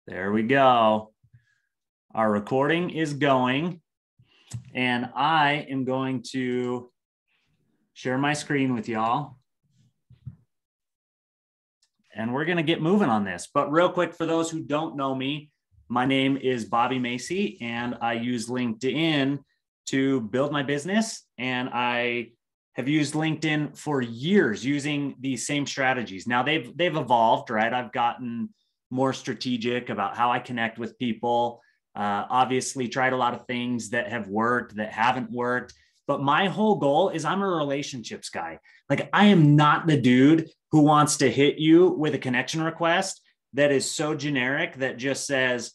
There we go. Our recording is going, and I am going to share my screen with y'all. And we're going to get moving on this. But real quick, for those who don't know me, my name is Bobby Macy, and I use LinkedIn to build my business. And I have used LinkedIn for years using these same strategies. Now they've evolved, right? I've gotten more strategic about how I connect with people. Obviously tried a lot of things that have worked, that haven't worked. But my whole goal is I'm a relationships guy. Like, I am not the dude who wants to hit you with a connection request that is so generic that just says,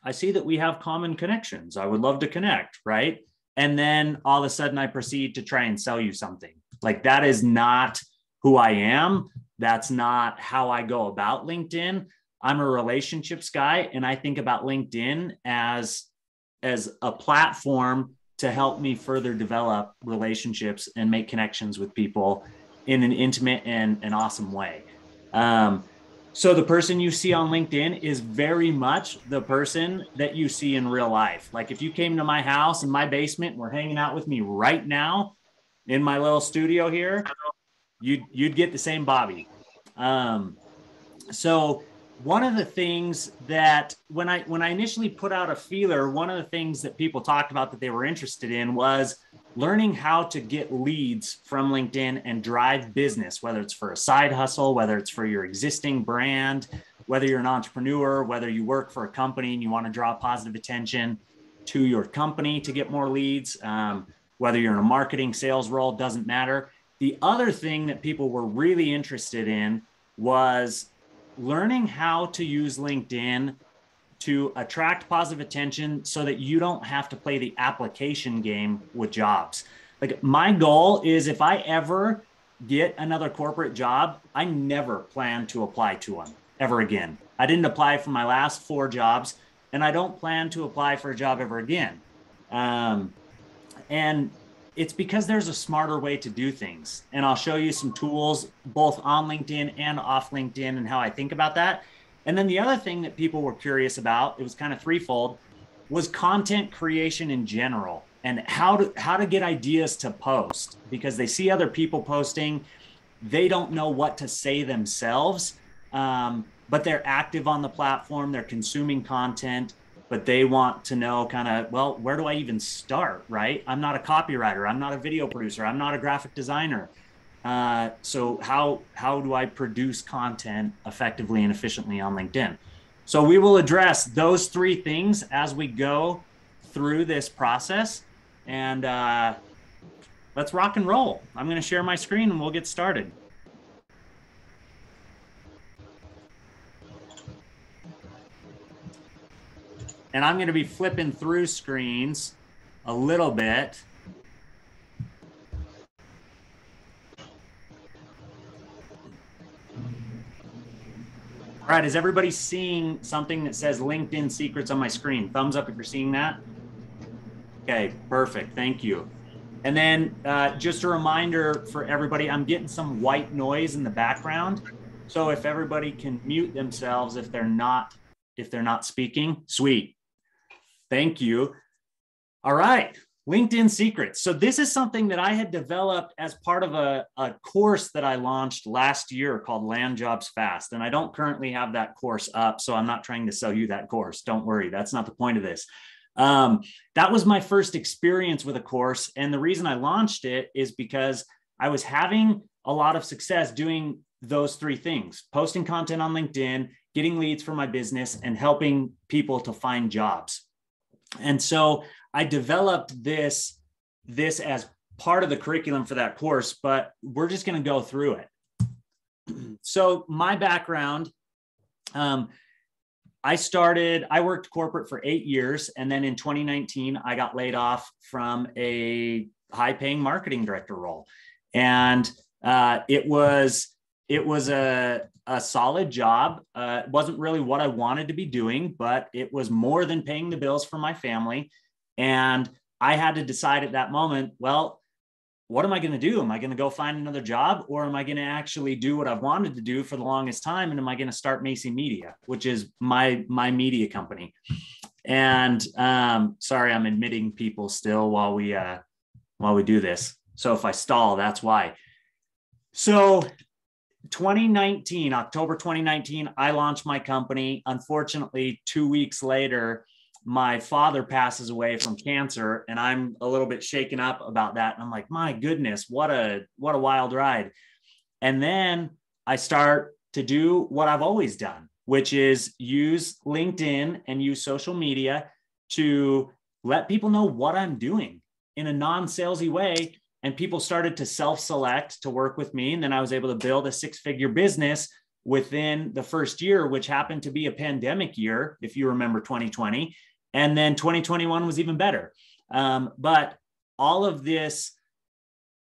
I see that we have common connections. I would love to connect, right? And then all of a sudden I proceed to try and sell you something. Like, that is not who I am. That's not how I go about LinkedIn. I'm a relationships guy, and I think about LinkedIn as a platform to help me further develop relationships and make connections with people in an intimate and an awesome way. So the person you see on LinkedIn is very much the person that you see in real life. Like, if you came to my house in my basement and were hanging out with me right now in my little studio here, you'd get the same Bobby. So one of the things that when I initially put out a feeler, one of the things that people talked about that they were interested in was learning how to get leads from LinkedIn and drive business, whether it's for a side hustle, whether it's for your existing brand, whether you're an entrepreneur, whether you work for a company and you want to draw positive attention to your company to get more leads, whether you're in a marketing sales role, doesn't matter. The other thing that people were really interested in was learning how to use LinkedIn to attract positive attention so that you don't have to play the application game with jobs. Like, my goal is, if I ever get another corporate job, I never plan to apply to one ever again. I didn't apply for my last 4 jobs, and I don't plan to apply for a job ever again. And it's because there's a smarter way to do things. And I'll show you some tools both on LinkedIn and off LinkedIn and how I think about that. And then the other thing that people were curious about, it was kind of threefold, was content creation in general and how to get ideas to post, because they see other people posting. They don't know what to say themselves, but they're active on the platform. They're consuming content, but they want to know kind of, well, where do I even start, right? I'm not a copywriter. I'm not a video producer. I'm not a graphic designer. So how do I produce content effectively and efficiently on LinkedIn? So we will address those 3 things as we go through this process. And let's rock and roll. I'm going to share my screen and we'll get started. And I'm going to be flipping through screens a little bit. All right, is everybody seeing something that says LinkedIn Secrets on my screen? Thumbs up if you're seeing that. Okay, perfect. Thank you. And then just a reminder for everybody, I'm getting some white noise in the background. So if everybody can mute themselves if they're not speaking, sweet. Thank you. All right, LinkedIn Secrets. So this is something that I had developed as part of a course that I launched last year called Land Jobs Fast. And I don't currently have that course up, so I'm not trying to sell you that course. Don't worry, that's not the point of this. That was my first experience with a course. And the reason I launched it is because I was having a lot of success doing those 3 things: posting content on LinkedIn, getting leads for my business, and helping people to find jobs. And so I developed this as part of the curriculum for that course, but we're just going to go through it. So my background, I worked corporate for 8 years. And then in 2019, I got laid off from a high-paying marketing director role. And it was a solid job. It wasn't really what I wanted to be doing, but it was more than paying the bills for my family. And I had to decide at that moment, well, what am I going to do? Am I going to go find another job, or am I going to actually do what I've wanted to do for the longest time? And am I going to start Macy Media, which is my media company? And sorry, I'm admitting people still while we do this. So if I stall, that's why. So 2019, October 2019, I launched my company. Unfortunately, 2 weeks later, my father passes away from cancer, and I'm a little bit shaken up about that. And I'm like, my goodness, what a wild ride. And then I start to do what I've always done, which is use LinkedIn and use social media to let people know what I'm doing in a non-salesy way. And people started to self-select to work with me. And then I was able to build a 6-figure business within the first year, which happened to be a pandemic year, if you remember 2020. And then 2021 was even better. But all of this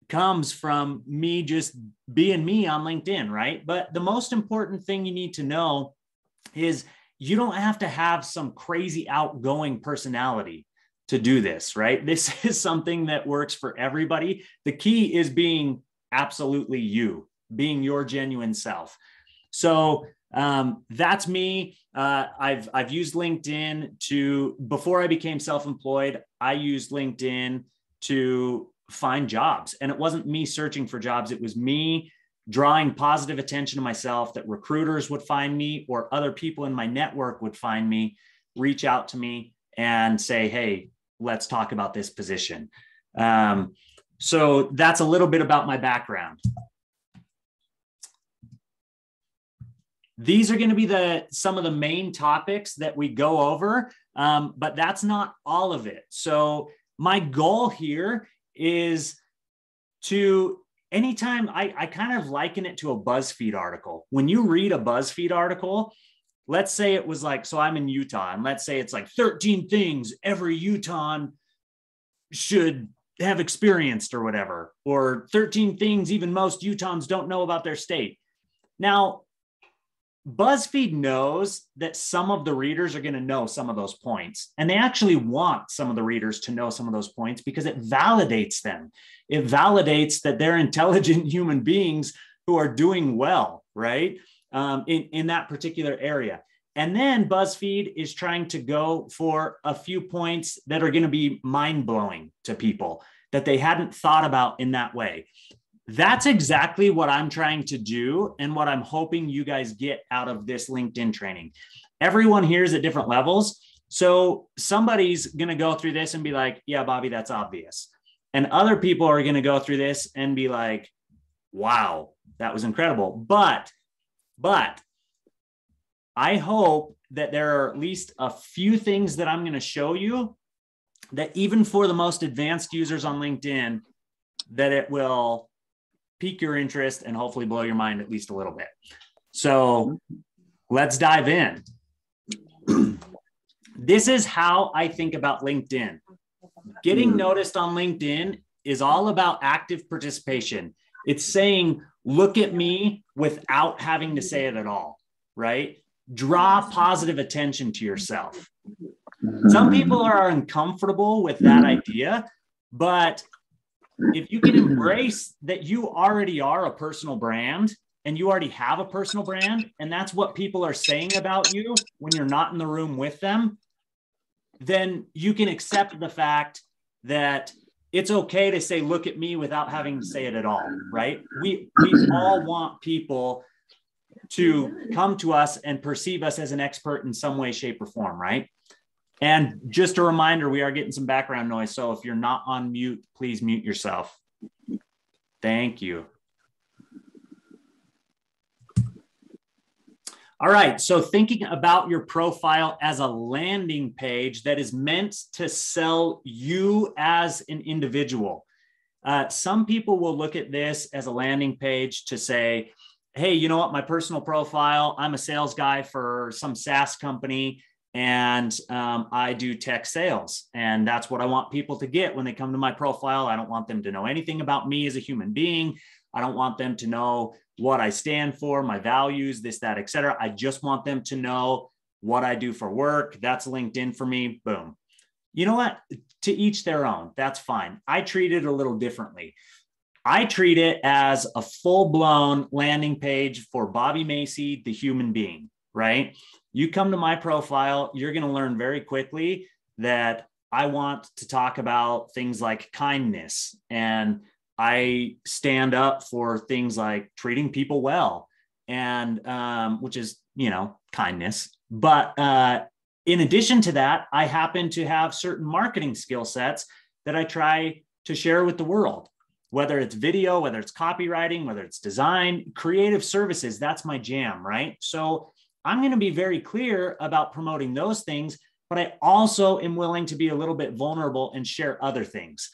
comes from me just being me on LinkedIn, right? But the most important thing you need to know is you don't have to have some crazy outgoing personality to do this, right? This is something that works for everybody. The key is being absolutely you, being your genuine self. So that's me. I've used LinkedIn before I became self-employed, I used LinkedIn to find jobs. And it wasn't me searching for jobs. It was me drawing positive attention to myself, that recruiters would find me, or other people in my network would find me, reach out to me and say, hey, let's talk about this position. So that's a little bit about my background. These are going to be some of the main topics that we go over, but that's not all of it. So my goal here is to, anytime I kind of liken it to a BuzzFeed article. When you read a BuzzFeed article, let's say it was like, so I'm in Utah, and let's say it's like 13 things every Utahn should have experienced or whatever, or 13 things even most Utahns don't know about their state. Now, BuzzFeed knows that some of the readers are going to know some of those points, and they actually want some of the readers to know some of those points because it validates them. It validates that they're intelligent human beings who are doing well, right? In that particular area. And then BuzzFeed is trying to go for a few points that are going to be mind-blowing to people that they hadn't thought about in that way. That's exactly what I'm trying to do and what I'm hoping you guys get out of this LinkedIn training. Everyone here is at different levels. So somebody's going to go through this and be like, yeah, Bobby, that's obvious. And other people are going to go through this and be like, wow, that was incredible. But I hope that there are at least a few things that I'm going to show you that even for the most advanced users on LinkedIn, that it will pique your interest and hopefully blow your mind at least a little bit. So let's dive in. This is how I think about LinkedIn. Getting noticed on LinkedIn is all about active participation. It's saying, look at me without having to say it at all, right? Draw positive attention to yourself. Some people are uncomfortable with that idea, but if you can embrace that you already are a personal brand and you already have a personal brand, and that's what people are saying about you when you're not in the room with them, then you can accept the fact that it's okay to say, look at me without having to say it at all, right? We all want people to come to us and perceive us as an expert in some way, shape, or form, right? And just a reminder, we are getting some background noise. So if you're not on mute, please mute yourself. Thank you. All right. So thinking about your profile as a landing page that is meant to sell you as an individual. Some people will look at this as a landing page to say, hey, you know what? My personal profile, I'm a sales guy for some SaaS company, and I do tech sales. And that's what I want people to get when they come to my profile. I don't want them to know anything about me as a human being. I don't want them to know what I stand for, my values, this, that, et cetera. I just want them to know what I do for work. That's LinkedIn for me. Boom. You know what? To each their own. That's fine. I treat it a little differently. I treat it as a full-blown landing page for Bobby Macy, the human being, right? You come to my profile, you're going to learn very quickly that I want to talk about things like kindness, and I stand up for things like treating people well, and which is, kindness. But in addition to that, I happen to have certain marketing skill sets that I try to share with the world, whether it's video, whether it's copywriting, whether it's design, creative services. That's my jam, right? So I'm going to be very clear about promoting those things, but I also am willing to be a little bit vulnerable and share other things.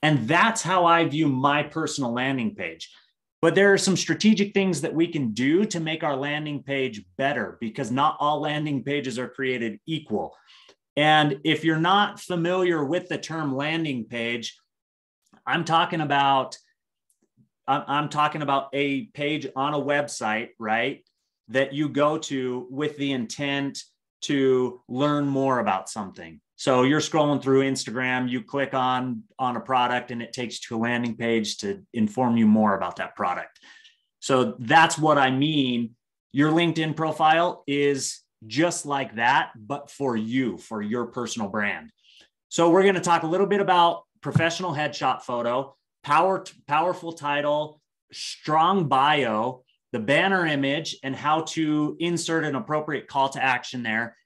And that's how I view my personal landing page. But there are some strategic things that we can do to make our landing page better, because not all landing pages are created equal. And if you're not familiar with the term landing page, I'm talking about a page on a website, right, that you go to with the intent to learn more about something. So you're scrolling through Instagram, you click on a product, and it takes you to a landing page to inform you more about that product. So that's what I mean. Your LinkedIn profile is just like that, but for you, for your personal brand. So we're going to talk a little bit about professional headshot photo, powerful title, strong bio, the banner image, and how to insert an appropriate call to action there.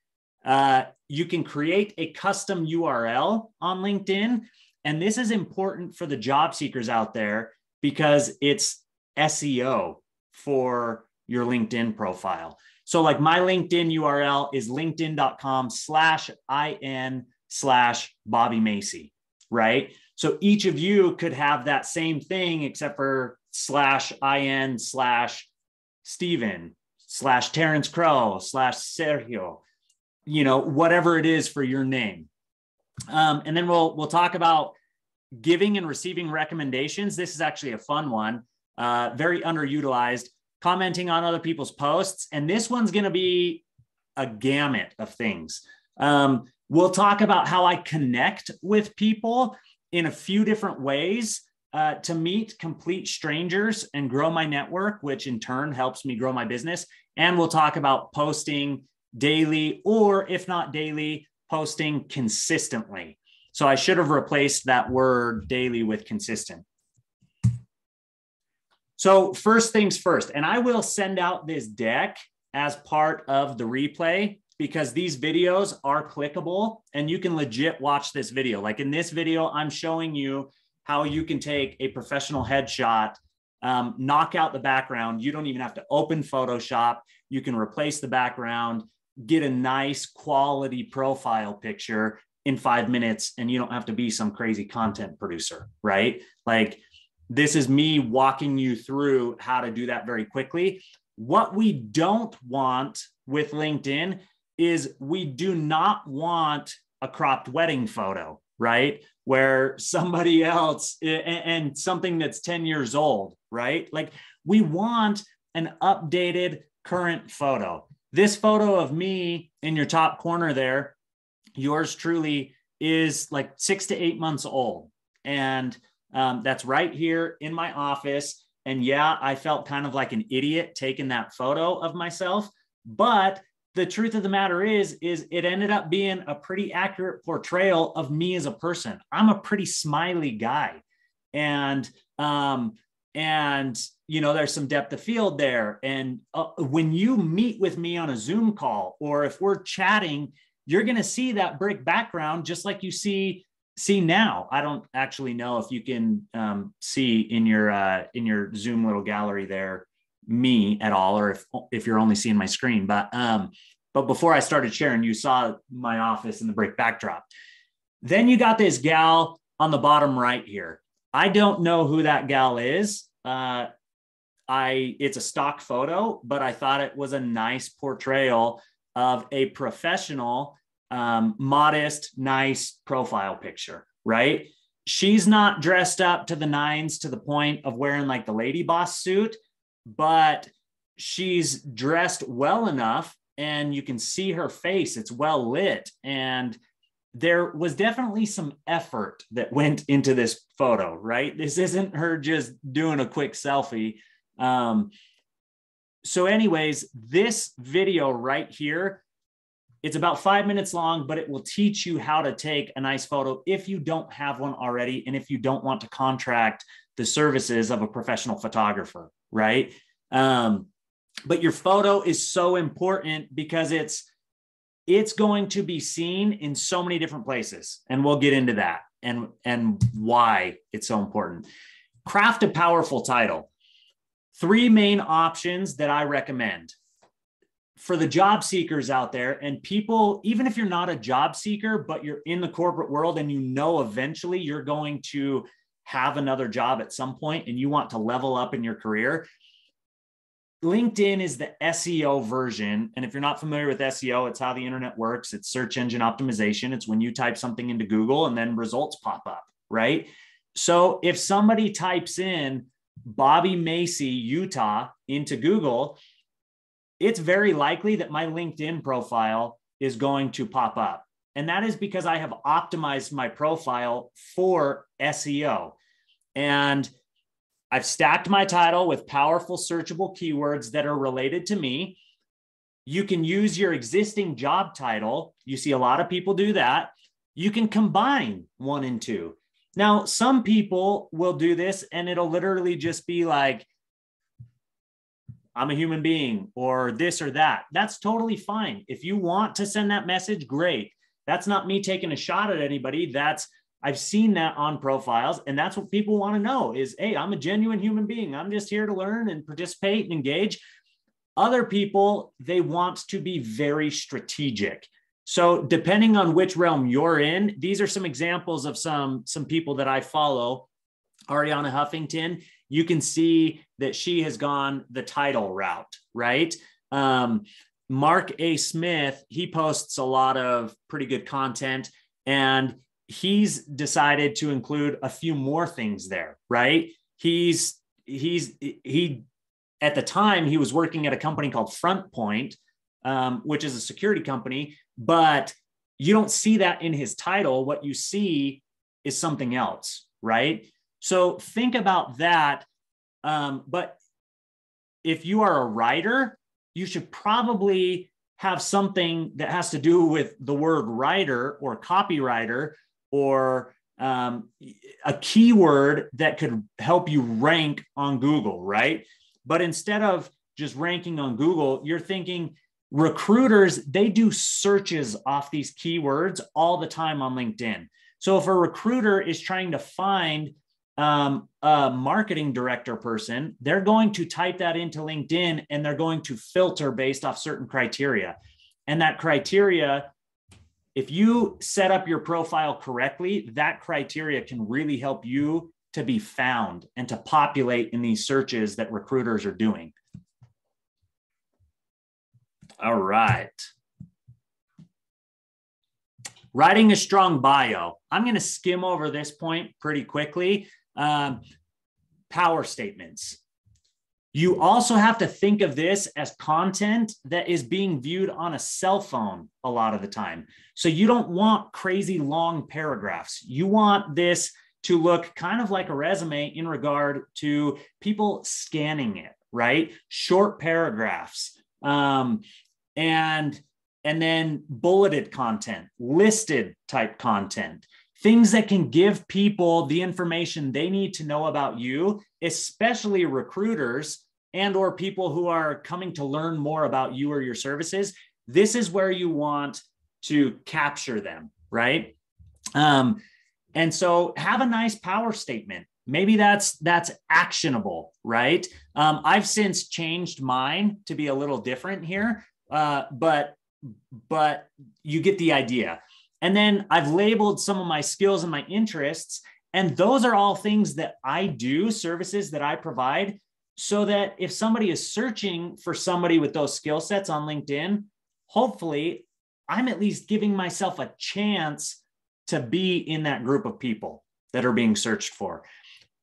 You can create a custom URL on LinkedIn. And this is important for the job seekers out there because it's SEO for your LinkedIn profile. So like my LinkedIn URL is linkedin.com/in/Bobby Macy, right? So each of you could have that same thing except for /in/Steven/Terrence Crow/Sergio, whatever it is for your name. And then we'll talk about giving and receiving recommendations. This is actually a fun one, very underutilized, commenting on other people's posts. And this one's going to be a gamut of things. We'll talk about how I connect with people in a few different ways to meet complete strangers and grow my network, which in turn helps me grow my business. And we'll talk about posting daily, or if not daily, posting consistently. So I should have replaced that word daily with consistent. So first things first, and I will send out this deck as part of the replay because these videos are clickable and you can legit watch this video. Like in this video, I'm showing you how you can take a professional headshot, knock out the background. You don't even have to open Photoshop. You can replace the background, get a nice quality profile picture in 5 minutes, and you don't have to be some crazy content producer, right? Like this is me walking you through how to do that very quickly. What we don't want with LinkedIn is we do not want a cropped wedding photo, right? Where somebody else and something that's 10 years old, right? Like we want an updated current photo. This photo of me in your top corner there, yours truly, is like 6 to 8 months old. And that's right here in my office. And yeah, I felt kind of like an idiot taking that photo of myself. But the truth of the matter is it ended up being a pretty accurate portrayal of me as a person. I'm a pretty smiley guy. And there's some depth of field there. And when you meet with me on a Zoom call, or if we're chatting, you're going to see that brick background just like you see now. I don't actually know if you can see in your Zoom little gallery there me at all, or if you're only seeing my screen. But before I started sharing, you saw my office and the brick backdrop. Then you got this gal on the bottom right here. I don't know who that gal is. It's a stock photo, but I thought it was a nice portrayal of a professional, modest, nice profile picture, right? She's not dressed up to the nines to the point of wearing like the lady boss suit, but she's dressed well enough and you can see her face. It's well lit. And there was definitely some effort that went into this photo, right? This isn't her just doing a quick selfie. So anyways, this video right here, it's about 5 minutes long, but it will teach you how to take a nice photo if you don't have one already, and if you don't want to contract the services of a professional photographer, right? But your photo is so important because it's going to be seen in so many different places, and we'll get into that and why it's so important. Craft a powerful title. 3 main options that I recommend for the job seekers out there, and people, even if you're not a job seeker, but you're in the corporate world and you know eventually you're going to have another job at some point and you want to level up in your career. LinkedIn is the SEO version. And if you're not familiar with SEO, it's how the internet works. It's search engine optimization. It's when you type something into Google and then results pop up, right? So if somebody types in Bobby Macy, Utah into Google, it's very likely that my LinkedIn profile is going to pop up. And that is because I have optimized my profile for SEO. And I've stacked my title with powerful searchable keywords that are related to me. You can use your existing job title. You see a lot of people do that. You can combine 1 and 2. Now, some people will do this and it'll literally just be like, I'm a human being, or this or that. That's totally fine. If you want to send that message, great. That's not me taking a shot at anybody. I've seen that on profiles, and that's what people want to know is, hey, I'm a genuine human being. I'm just here to learn and participate and engage. Other people, they want to be very strategic. So depending on which realm you're in, these are some examples of some people that I follow. Ariana Huffington, you can see that she has gone the title route, right? Mark A. Smith, he posts a lot of pretty good content, and he's decided to include a few more things there, right? He at the time he was working at a company called Front Point, which is a security company, but you don't see that in his title. What you see is something else, right? So think about that. But if you are a writer, you should probably have something that has to do with the word writer or copywriter, or a keyword that could help you rank on Google, right? But instead of just ranking on Google, you're thinking recruiters, they do searches off these keywords all the time on LinkedIn. So if a recruiter is trying to find a marketing director person, they're going to type that into LinkedIn and they're going to filter based off certain criteria. And that criteria, if you set up your profile correctly, that criteria can really help you to be found and to populate in these searches that recruiters are doing. All right. Writing a strong bio. I'm going to skim over this point pretty quickly. Power statements. You also have to think of this as content that is being viewed on a cell phone a lot of the time. So you don't want crazy long paragraphs. You want this to look kind of like a resume in regard to people scanning it, right? Short paragraphs, and then bulleted content, listed type content, things that can give people the information they need to know about you, especially recruiters and or people who are coming to learn more about you or your services. This is where you want to capture them, right? And so have a nice power statement. Maybe that's actionable, right? I've since changed mine to be a little different here, but you get the idea. And then I've labeled some of my skills and my interests, and those are all things that I do, services that I provide, so that if somebody is searching for somebody with those skill sets on LinkedIn, hopefully I'm at least giving myself a chance to be in that group of people that are being searched for.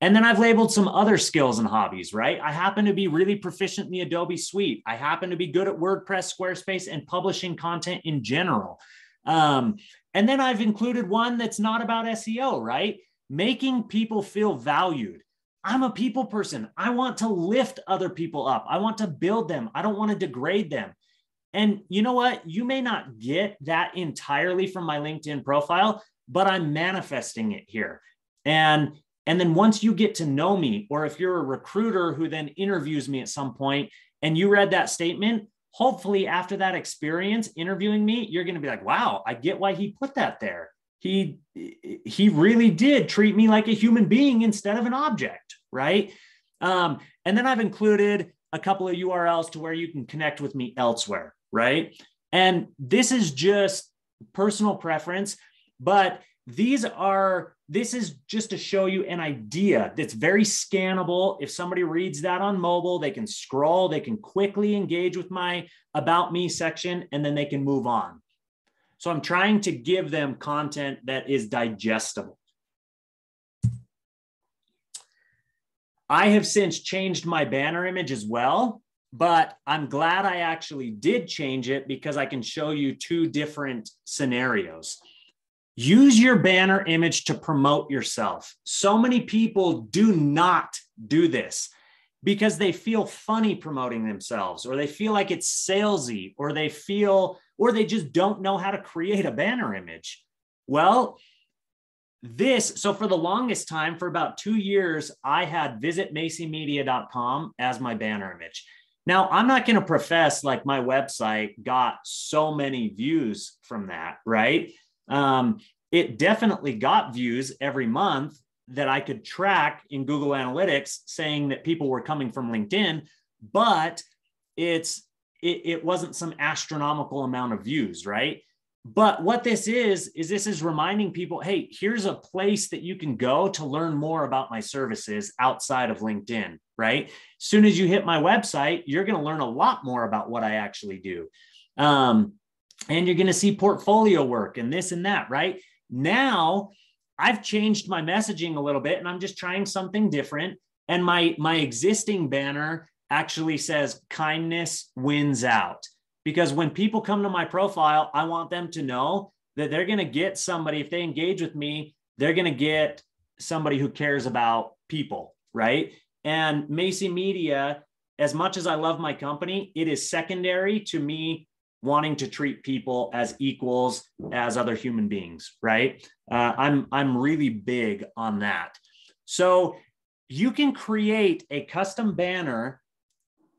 And then I've labeled some other skills and hobbies, right? I happen to be really proficient in the Adobe Suite. I happen to be good at WordPress, Squarespace, and publishing content in general. And then I've included one that's not about SEO, right? Making people feel valued. I'm a people person. I want to lift other people up. I want to build them. I don't want to degrade them. And you know what? You may not get that entirely from my LinkedIn profile, but I'm manifesting it here. And then once you get to know me, or if you're a recruiter who then interviews me at some point and you read that statement, hopefully after that experience interviewing me, you're going to be like, wow, I get why he put that there. He really did treat me like a human being instead of an object, right? And then I've included a couple of URLs to where you can connect with me elsewhere, right? And this is just personal preference, but this is just to show you an idea that's very scannable. If somebody reads that on mobile, they can scroll, they can quickly engage with my About Me section, and then they can move on. So I'm trying to give them content that is digestible. I have since changed my banner image as well, but I'm glad I actually did change it because I can show you two different scenarios. Use your banner image to promote yourself. So many people do not do this because they feel funny promoting themselves, or they feel like it's salesy, or they just don't know how to create a banner image. Well, so for the longest time, for about 2 years, I had visitmacymedia.com as my banner image. Now, I'm not going to profess like my website got so many views from that, right? It definitely got views every month that I could track in Google Analytics saying that people were coming from LinkedIn, but it wasn't some astronomical amount of views, right? But what this is reminding people, hey, here's a place that you can go to learn more about my services outside of LinkedIn, right? As soon as you hit my website, you're going to learn a lot more about what I actually do. And you're going to see portfolio work and this and that, right? Now, I've changed my messaging a little bit and I'm just trying something different. And my existing banner actually says kindness wins out. Because when people come to my profile, I want them to know that they're going to get somebody, if they engage with me, they're going to get somebody who cares about people, right? And Macy Media, as much as I love my company, it is secondary to me wanting to treat people as equals as other human beings, right? I'm really big on that. So you can create a custom banner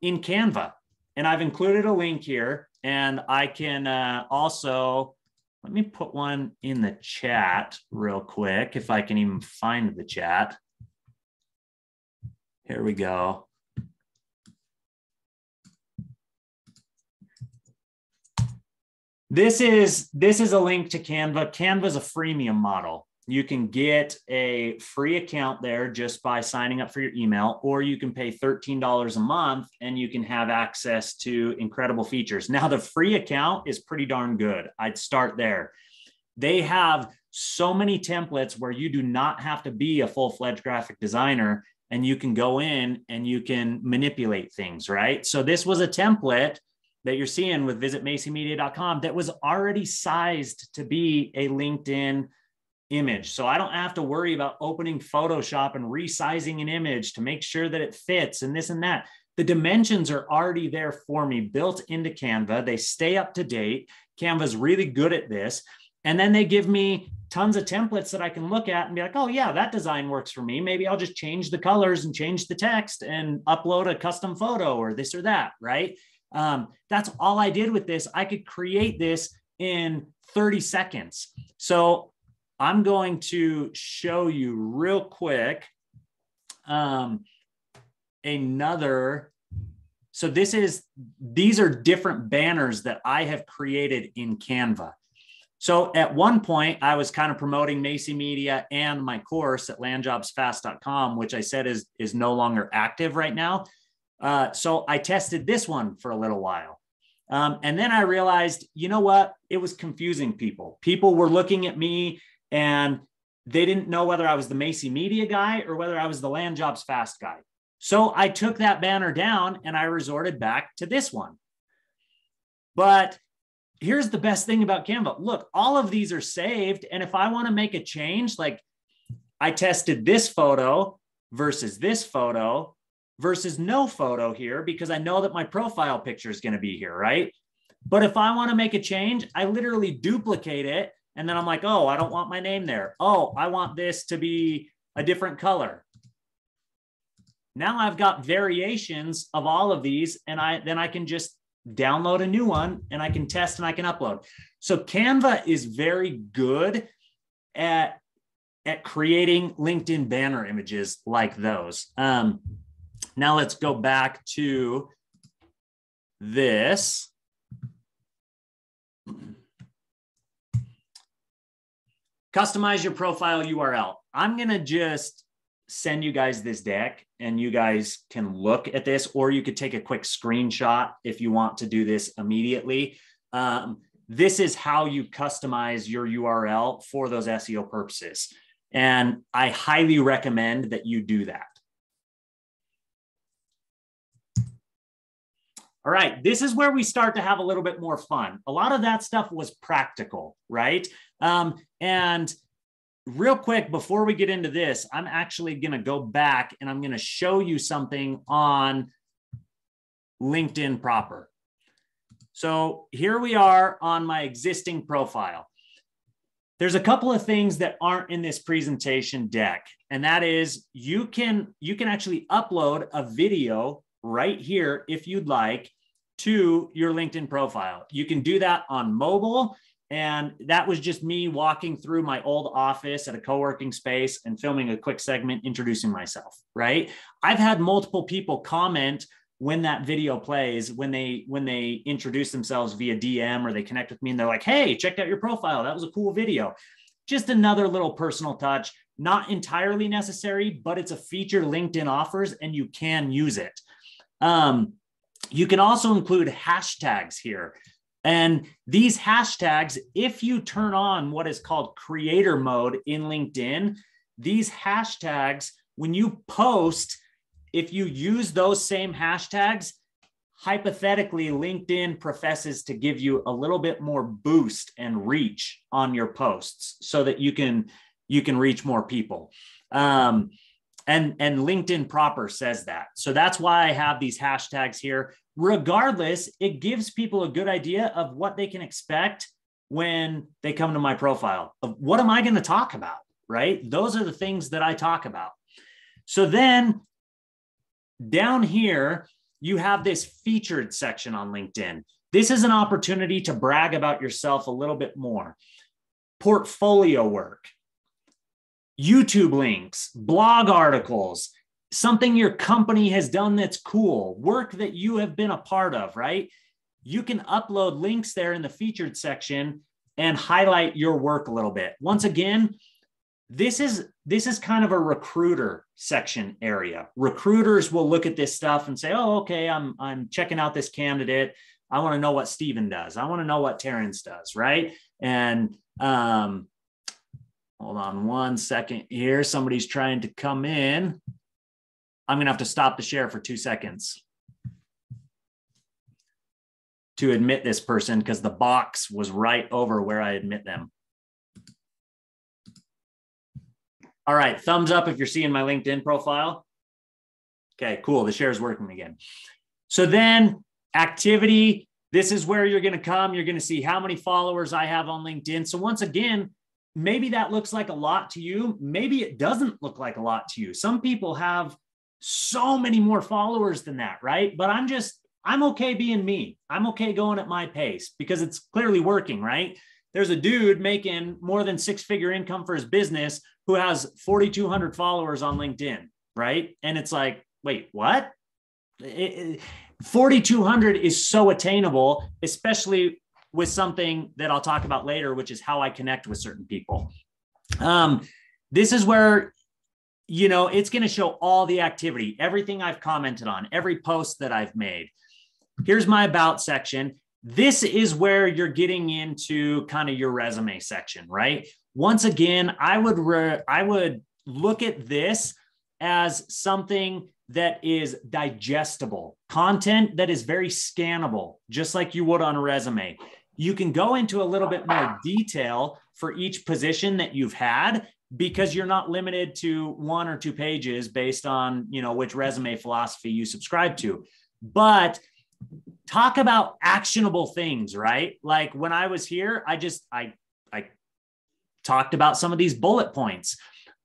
in Canva. And I've included a link here, and I can also, let me put one in the chat real quick, if I can even find the chat. Here we go. This is a link to Canva. Canva is a freemium model. You can get a free account there just by signing up for your email, or you can pay $13 a month and you can have access to incredible features. Now, the free account is pretty darn good. I'd start there. They have so many templates where you do not have to be a full-fledged graphic designer, and you can go in and you can manipulate things, right? So this was a template that you're seeing with visitmacymedia.com that was already sized to be a LinkedIn image. So I don't have to worry about opening Photoshop and resizing an image to make sure that it fits and this and that. The dimensions are already there for me, built into Canva. They stay up to date. Canva's really good at this. And then they give me tons of templates that I can look at and be like, oh yeah, that design works for me. Maybe I'll just change the colors and change the text and upload a custom photo or this or that, right? That's all I did with this. I could create this in 30 seconds. So I'm going to show you real quick so these are different banners that I have created in Canva. So at one point I was kind of promoting Macy Media and my course at landjobsfast.com, which I said is no longer active right now. So I tested this one for a little while. And then I realized, you know what? It was confusing people. People were looking at me and they didn't know whether I was the Macy Media guy or whether I was the Land Jobs Fast guy. So I took that banner down and I resorted back to this one. But here's the best thing about Canva. Look, all of these are saved. And if I want to make a change, like I tested this photo versus this photo versus no photo here, because I know that my profile picture is going to be here, right? But if I want to make a change, I literally duplicate it. And then I'm like, oh, I don't want my name there. Oh, I want this to be a different color. Now I've got variations of all of these, and then I can just download a new one and I can test and I can upload. So Canva is very good at creating LinkedIn banner images like those. Now let's go back to this. Customize your profile URL. I'm going to just send you guys this deck and you guys can look at this, or you could take a quick screenshot if you want to do this immediately. This is how you customize your URL for those SEO purposes. And I highly recommend that you do that. All right, this is where we start to have a little bit more fun. A lot of that stuff was practical, right? And real quick, before we get into this, I'm actually going to go back and I'm going to show you something on LinkedIn proper. So here we are on my existing profile. There's a couple of things that aren't in this presentation deck, and that is you can actually upload a video right here if you'd like to your LinkedIn profile. You can do that on mobile. And that was just me walking through my old office at a co-working space and filming a quick segment introducing myself, right? I've had multiple people comment when that video plays, when they introduce themselves via DM or they connect with me and they're like, hey, checked out your profile. That was a cool video. Just another little personal touch, not entirely necessary, but it's a feature LinkedIn offers and you can use it. You can also include hashtags here. And these hashtags, if you turn on what is called creator mode in LinkedIn, these hashtags, when you post, if you use those same hashtags, hypothetically, LinkedIn professes to give you a little bit more boost and reach on your posts so that you can reach more people. And LinkedIn proper says that. So that's why I have these hashtags here. Regardless, it gives people a good idea of what they can expect when they come to my profile. Of what am I going to talk about, right? Those are the things that I talk about. So then down here, you have this featured section on LinkedIn. This is an opportunity to brag about yourself a little bit more. Portfolio work, YouTube links, blog articles, something your company has done that's cool, work that you have been a part of, right? You can upload links there in the featured section and highlight your work a little bit. Once again, this is kind of a recruiter section area. Recruiters will look at this stuff and say, oh, okay, I'm checking out this candidate. I want to know what Steven does. I want to know what Terrence does, right? And hold on one second here. Somebody's trying to come in. I'm going to have to stop the share for 2 seconds to admit this person because the box was right over where I admit them. All right, thumbs up if you're seeing my LinkedIn profile. Okay, cool. The share is working again. So then activity, this is where you're going to come. You're going to see how many followers I have on LinkedIn. So once again, maybe that looks like a lot to you. Maybe it doesn't look like a lot to you. Some people have so many more followers than that, right? But I'm okay being me. I'm okay going at my pace because it's clearly working, right? There's a dude making more than 6-figure income for his business who has 4,200 followers on LinkedIn, right? And it's like, wait, what? 4,200 is so attainable, especially with something that I'll talk about later, which is how I connect with certain people. This is where, it's going to show all the activity, everything I've commented on, every post that I've made. Here's my about section. This is where you're getting into kind of your resume section, right? Once again, I would look at this as something that is digestible, content that is very scannable, just like you would on a resume. you can go into a little bit more detail for each position that you've had, because you're not limited to 1 or 2 pages based on, which resume philosophy you subscribe to. But talk about actionable things, right? Like when I was here, I talked about some of these bullet points.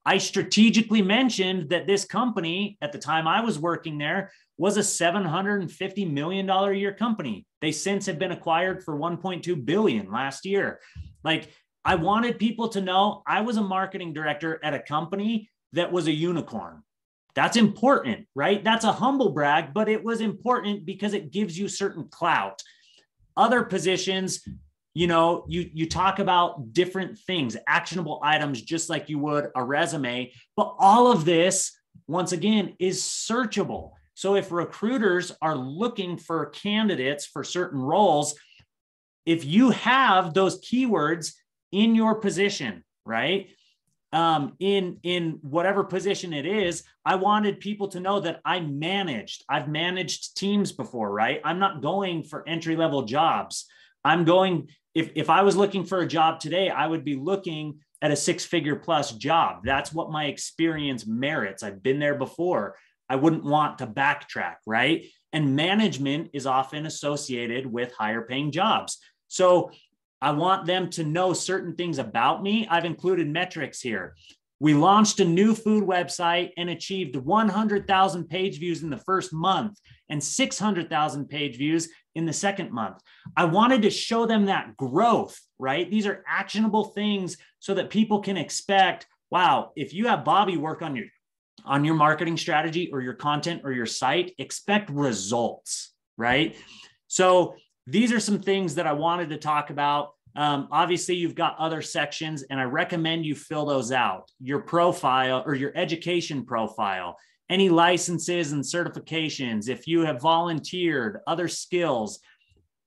I strategically mentioned that this company at the time I was working there was a $750 million a year company. They since have been acquired for $1.2 billion last year. Like, I wanted people to know I was a marketing director at a company that was a unicorn. That's important, right? That's a humble brag, but it was important because it gives you certain clout. Other positions, you talk about different things, actionable items, just like you would a resume. But all of this, once again, is searchable. So if recruiters are looking for candidates for certain roles, if you have those keywords in your position, right? In whatever position it is, I wanted people to know that I've managed teams before, right? I'm not going for entry-level jobs. I'm going, if I was looking for a job today, I would be looking at a 6-figure plus job. That's what my experience merits. I've been there before. I wouldn't want to backtrack, right? And management is often associated with higher paying jobs. So I want them to know certain things about me. I've included metrics here. We launched a new food website and achieved 100,000 page views in the first month and 600,000 page views in the second month. I wanted to show them that growth, right? These are actionable things so that people can expect, wow, if you have Bobby work on your marketing strategy or your content or your site, expect results, right? So these are some things that I wanted to talk about. Obviously, you've got other sections, and I recommend you fill those out. Your profile or your education profile, any licenses and certifications, if you have volunteered, other skills.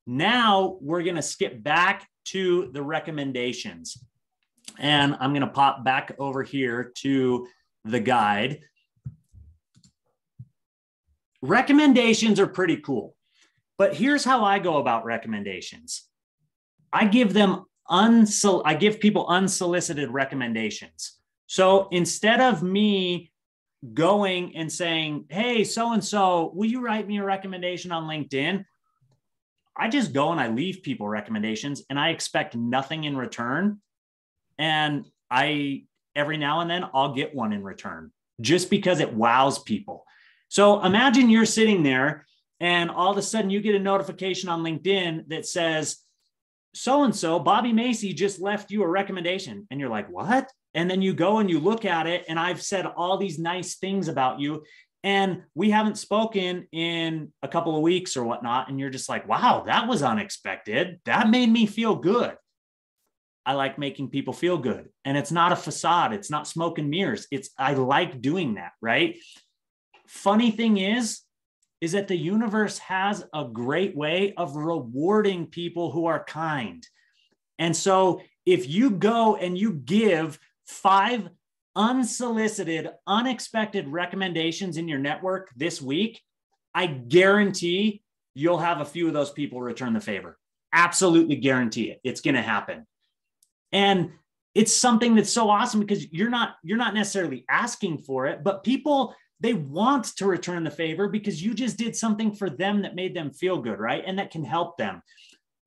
Now we're going to skip back to the recommendations. And I'm going to pop back over here to the guide. Recommendations are pretty cool. But here's how I go about recommendations. I give people unsolicited recommendations. So instead of me going and saying, hey, so-and-so, will you write me a recommendation on LinkedIn? I just go and I leave people recommendations and I expect nothing in return. And every now and then I'll get one in return just because it wows people. So imagine you're sitting there and all of a sudden you get a notification on LinkedIn that says, so-and-so, Bobby Macy just left you a recommendation. And you're like, what? And then you go and you look at it and I've said all these nice things about you and we haven't spoken in a couple of weeks or whatnot. And you're just like, wow, that was unexpected. That made me feel good. I like making people feel good. And it's not a facade. It's not smoke and mirrors. I like doing that, right? Funny thing is that the universe has a great way of rewarding people who are kind. And so if you go and you give 5 unsolicited, unexpected recommendations in your network this week, I guarantee you'll have a few of those people return the favor. Absolutely guarantee it. It's going to happen. And it's something that's so awesome because you're not necessarily asking for it, but people, they want to return the favor because you just did something for them that made them feel good, right? And that can help them.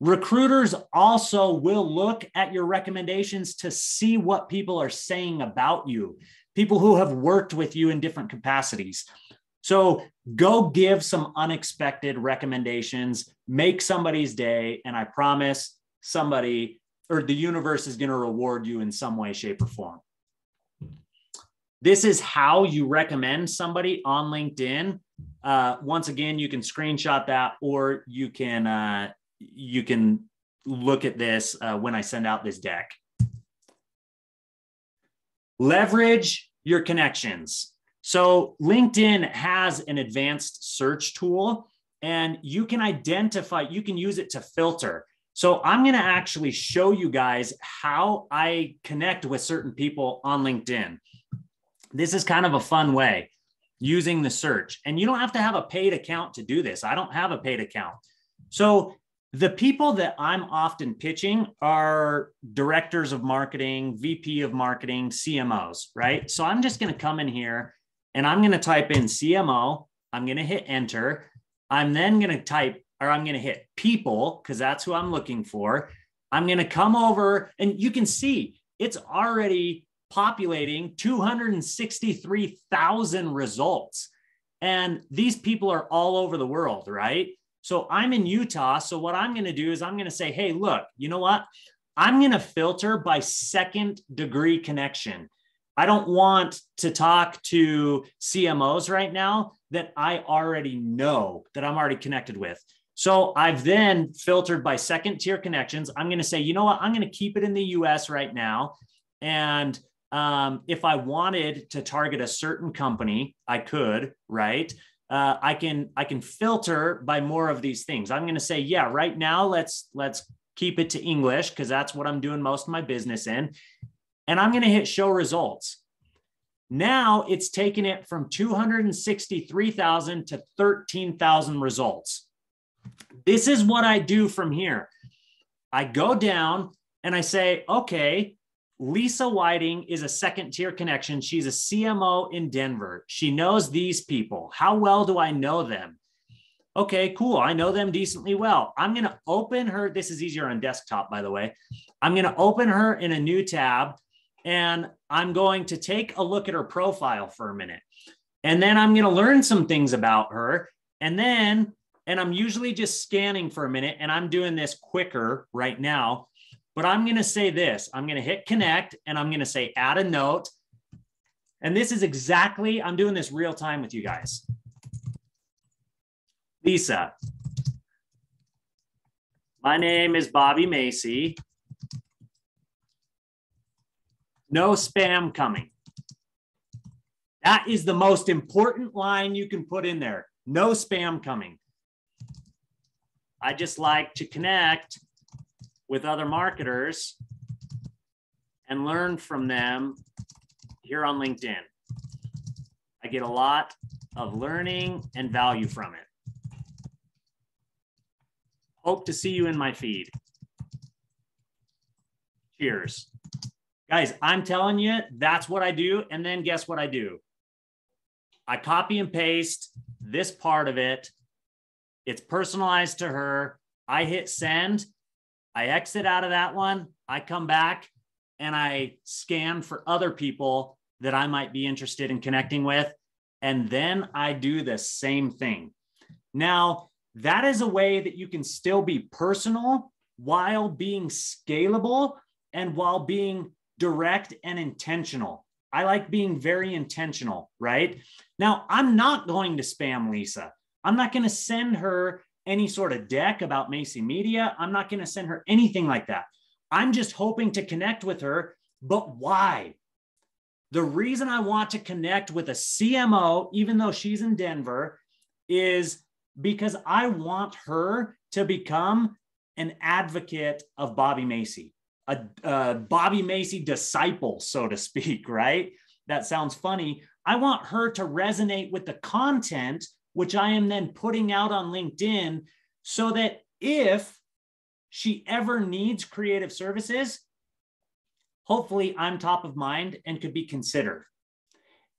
Recruiters also will look at your recommendations to see what people are saying about you, people who have worked with you in different capacities. So go give some unexpected recommendations, make somebody's day, and I promise somebody or the universe is going to reward you in some way, shape, or form. This is how you recommend somebody on LinkedIn. Once again, you can screenshot that, or you can look at this when I send out this deck. Leverage your connections. So LinkedIn has an advanced search tool, and you can use it to filter. So I'm going to actually show you guys how I connect with certain people on LinkedIn. This is kind of a fun way using the search. And you don't have to have a paid account to do this. I don't have a paid account. So The people that I'm often pitching are directors of marketing, VP of marketing, CMOs, right? So I'm just going to come in here and I'm going to type in CMO. I'm going to hit enter. I'm then going to type, or I'm going to hit people, because that's who I'm looking for. I'm going to come over and you can see it's already populating 263,000 results. And these people are all over the world, right? So I'm in Utah. So what I'm going to do is I'm going to say, hey, look, you know what? I'm going to filter by second degree connection. I don't want to talk to CMOs right now that I already know, that I'm already connected with. So I've then filtered by second tier connections. I'm going to say, you know what? I'm going to keep it in the US right now. And if I wanted to target a certain company, I could, right? I can filter by more of these things. I'm going to say, yeah, right now, let's keep it to English because that's what I'm doing most of my business in. And I'm going to hit show results. Now it's taken it from 263,000 to 13,000 results. This is what I do from here. I go down and I say, okay, Lisa Whiting is a second tier connection. She's a CMO in Denver. She knows these people. How well do I know them? Okay, cool. I know them decently well. I'm going to open her. This is easier on desktop, by the way. I'm going to open her in a new tab and I'm going to take a look at her profile for a minute. And then I'm going to learn some things about her. And I'm usually just scanning for a minute and I'm doing this quicker right now. But I'm going to say this, I'm going to hit connect and I'm going to say add a note. And this is exactly, I'm doing this real time with you guys. Lisa, my name is Bobby Macy. No spam coming. That is the most important line you can put in there. No spam coming. I just like to connect with other marketers and learn from them here on LinkedIn. I get a lot of learning and value from it. Hope to see you in my feed. Cheers. Guys, I'm telling you, that's what I do. And then guess what I do? I copy and paste this part of it. It's personalized to her. I hit send. I exit out of that one. I come back and I scan for other people that I might be interested in connecting with. And then I do the same thing. Now, that is a way that you can still be personal while being scalable and while being direct and intentional. I like being very intentional, right? Now, I'm not going to spam Lisa. I'm not going to send her any sort of deck about Macy Media. I'm not going to send her anything like that. I'm just hoping to connect with her. But why? The reason I want to connect with a CMO, even though she's in Denver, is because I want her to become an advocate of Bobby Macy, a Bobby Macy disciple, so to speak, right? That sounds funny. I want her to resonate with the content, which I am then putting out on LinkedIn, so that if she ever needs creative services, hopefully I'm top of mind and could be considered.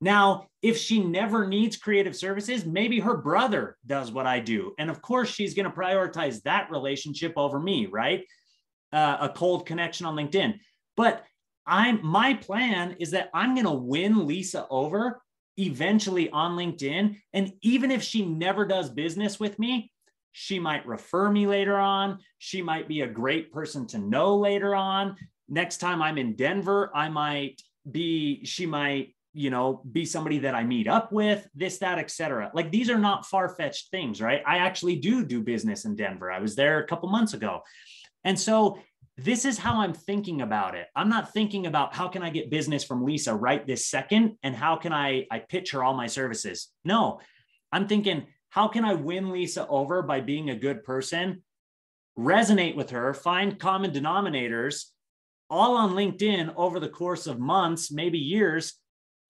Now, if she never needs creative services, maybe her brother does what I do. And of course, she's going to prioritize that relationship over me, right? A cold connection on LinkedIn. But my plan is that I'm going to win Lisa over eventually on LinkedIn. And even if she never does business with me, she might refer me later on. She might be a great person to know later on. Next time I'm in Denver, she might, be somebody that I meet up with, this, that, etc. Like, these are not far-fetched things, right? I actually do business in Denver. I was there a couple months ago. And so this is how I'm thinking about it. I'm not thinking about how can I get business from Lisa right this second and how can I pitch her all my services. No, I'm thinking, how can I win Lisa over by being a good person, resonate with her, find common denominators, all on LinkedIn over the course of months, maybe years,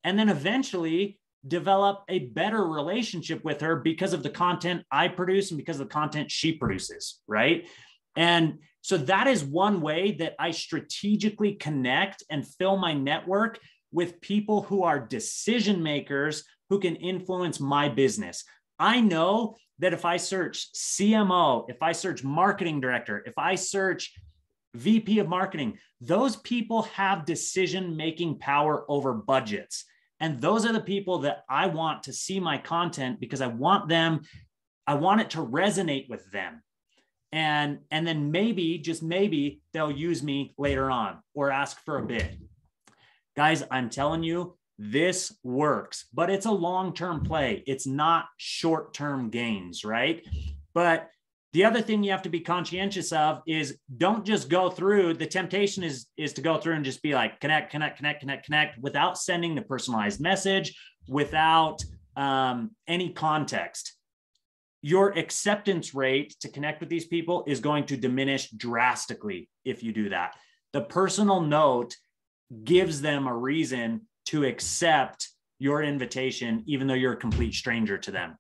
and then eventually develop a better relationship with her because of the content I produce and because of the content she produces, right? And so that is one way that I strategically connect and fill my network with people who are decision makers who can influence my business. I know that if I search CMO, if I search marketing director, if I search VP of marketing, those people have decision-making power over budgets. And those are the people that I want to see my content because I want it to resonate with them. And then maybe, just maybe, they'll use me later on or ask for a bid. Guys, I'm telling you, this works, but it's a long-term play. It's not short-term gains, right? But the other thing you have to be conscientious of is don't just go through. The temptation is to go through and just be like, connect without sending the personalized message, without any context. Your acceptance rate to connect with these people is going to diminish drastically if you do that. The personal note gives them a reason to accept your invitation, even though you're a complete stranger to them.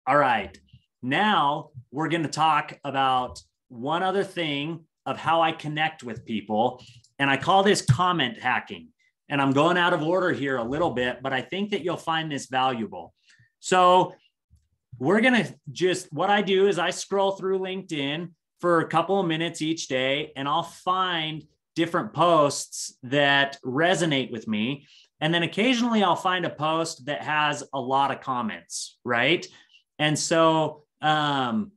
All right. Now we're going to talk about one other thing of how I connect with people. And I call this comment hacking. And I'm going out of order here a little bit, but I think that you'll find this valuable. So we're going to what I do is I scroll through LinkedIn for a couple of minutes each day, and I'll find different posts that resonate with me. And then occasionally I'll find a post that has a lot of comments, right? And so lots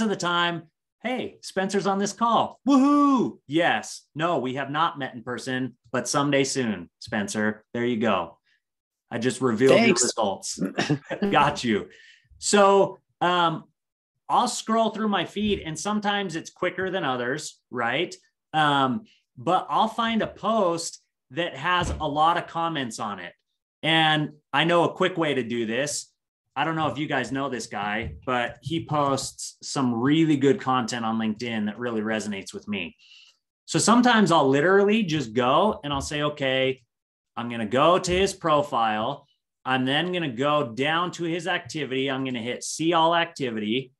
of the time, hey, Spencer's on this call. Woohoo! Yes. No, we have not met in person, but someday soon, Spencer. There you go. I just revealed your results. Got you. So I'll scroll through my feed, and sometimes it's quicker than others, right? But I'll find a post that has a lot of comments on it. And I know a quick way to do this. I don't know if you guys know this guy, but he posts some really good content on LinkedIn that really resonates with me. So sometimes I'll literally just go and I'll say, okay, I'm going to go to his profile. I'm then going to go down to his activity. I'm going to hit see all activity.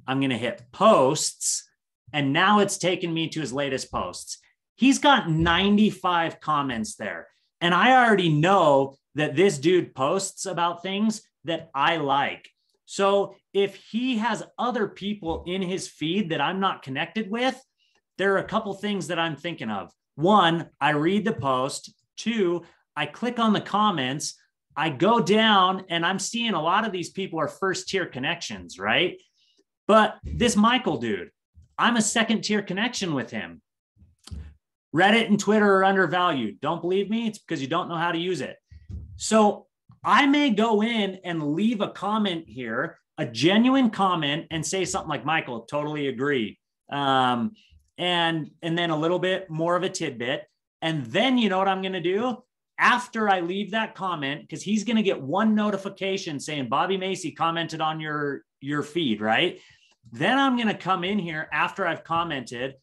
I'm going to hit posts. And now it's taken me to his latest posts. He's got 95 comments there. And I already know that this dude posts about things that I like. So if he has other people in his feed that I'm not connected with, there are a couple things that I'm thinking of. One, I read the post. Two, I click on the comments. I go down and I'm seeing a lot of these people are first tier connections, right? But this Michael dude, I'm a second tier connection with him. Reddit and Twitter are undervalued. Don't believe me? It's because you don't know how to use it. So I may go in and leave a comment here, a genuine comment, and say something like, Michael, totally agree. And then a little bit more of a tidbit. And then you know what I'm going to do? After I leave that comment, because he's going to get one notification saying Bobby Macy commented on your feed, right? Then I'm going to come in here after I've commented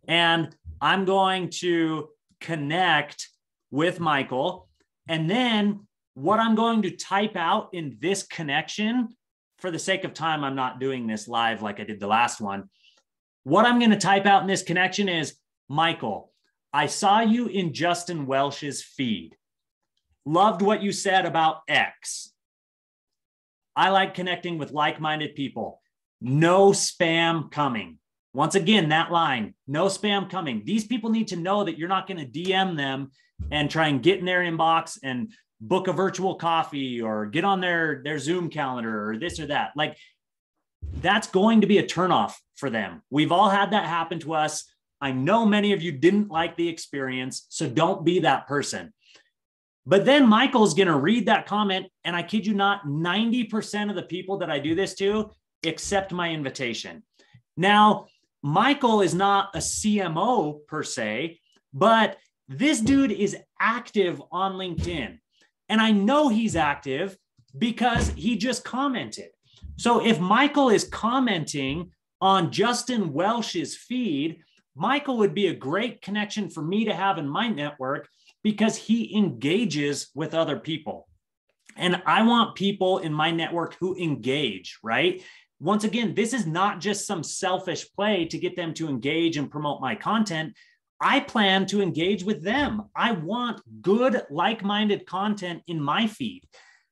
and I'm going to connect with Michael. And then what I'm going to type out in this connection, for the sake of time, I'm not doing this live like I did the last one. What I'm going to type out in this connection is, Michael, I saw you in Justin Welsh's feed. Loved what you said about X. I like connecting with like-minded people. No spam coming. Once again, that line, no spam coming. These people need to know that you're not going to DM them and try and get in their inbox and book a virtual coffee or get on their Zoom calendar or this or that. Like, that's going to be a turnoff for them. We've all had that happen to us. I know many of you didn't like the experience, so don't be that person. But then Michael's going to read that comment, and I kid you not, 90% of the people that I do this to accept my invitation. Now, Michael is not a CMO per se, but this dude is active on LinkedIn. And I know he's active because he just commented. So if Michael is commenting on Justin Welsh's feed, Michael would be a great connection for me to have in my network because he engages with other people. And I want people in my network who engage, right? once again, this is not just some selfish play to get them to engage and promote my content. I plan to engage with them. I want good, like-minded content in my feed.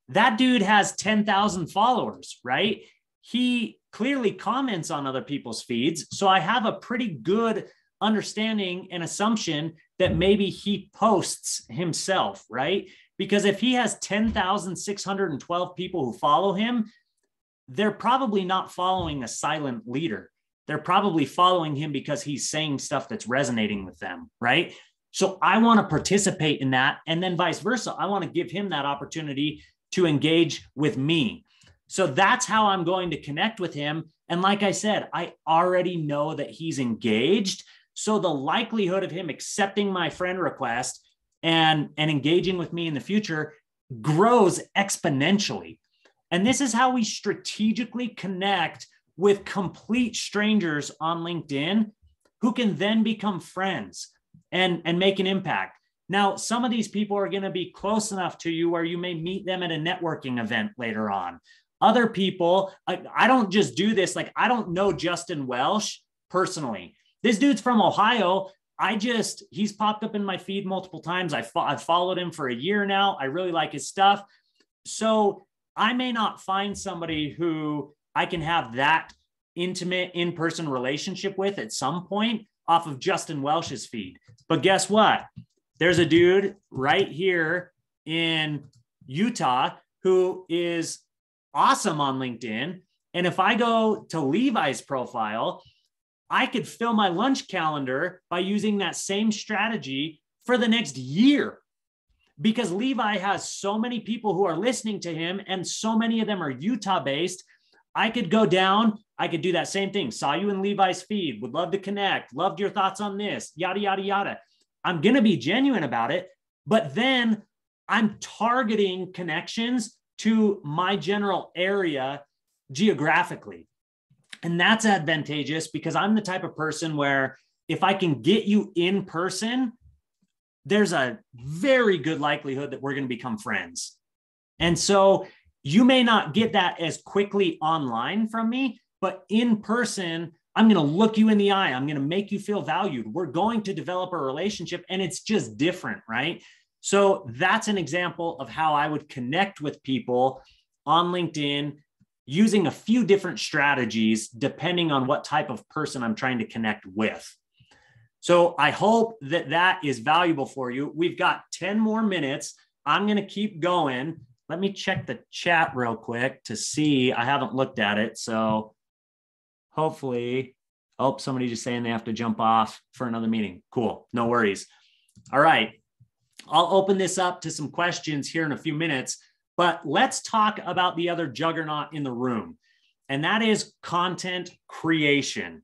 That dude has 10,000 followers, right? He clearly comments on other people's feeds. So I have a pretty good understanding and assumption that maybe he posts himself, right? Because if he has 10,612 people who follow him, they're probably not following a silent leader. They're probably following him because he's saying stuff that's resonating with them, right? So I want to participate in that. And then vice versa. I want to give him that opportunity to engage with me. So that's how I'm going to connect with him. And like I said, I already know that he's engaged. So the likelihood of him accepting my friend request and engaging with me in the future grows exponentially. And this is how we strategically connect with complete strangers on LinkedIn who can then become friends and make an impact. Now, some of these people are going to be close enough to you where you may meet them at a networking event later on. Other people, I don't just do this. Like, I don't know Justin Welsh personally. This dude's from Ohio. He's popped up in my feed multiple times. I've followed him for a year now. I really like his stuff. So I may not find somebody who I can have that intimate in-person relationship with at some point off of Justin Welsh's feed. But guess what? There's a dude right here in Utah who is awesome on LinkedIn. And if I go to Levi's profile, I could fill my lunch calendar by using that same strategy for the next year, because Levi has so many people who are listening to him and so many of them are Utah based. I could go down. I could do that same thing. Saw you in Levi's feed. Would love to connect. Loved your thoughts on this, yada, yada, yada. I'm going to be genuine about it, but then I'm targeting connections to my general area geographically. And that's advantageous because I'm the type of person where if I can get you in person, there's a very good likelihood that we're going to become friends. And so you may not get that as quickly online from me, but in person, I'm going to look you in the eye. I'm going to make you feel valued. We're going to develop a relationship, and it's just different, right? So that's an example of how I would connect with people on LinkedIn using a few different strategies depending on what type of person I'm trying to connect with. So I hope that that is valuable for you. We've got 10 more minutes. I'm going to keep going. Let me check the chat real quick to see. I haven't looked at it. So hopefully, somebody just saying they have to jump off for another meeting. Cool. No worries. All right. I'll open this up to some questions here in a few minutes, but let's talk about the other juggernaut in the room, and that is content creation.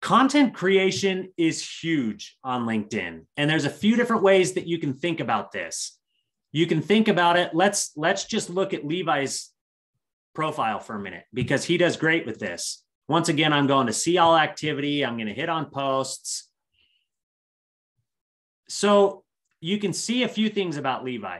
Content creation is huge on LinkedIn, and there's a few different ways that you can think about this. You can think about it. Let's just look at Levi's profile for a minute because he does great with this. Once again, I'm going to see all activity. I'm going to hit on posts. So you can see a few things about Levi.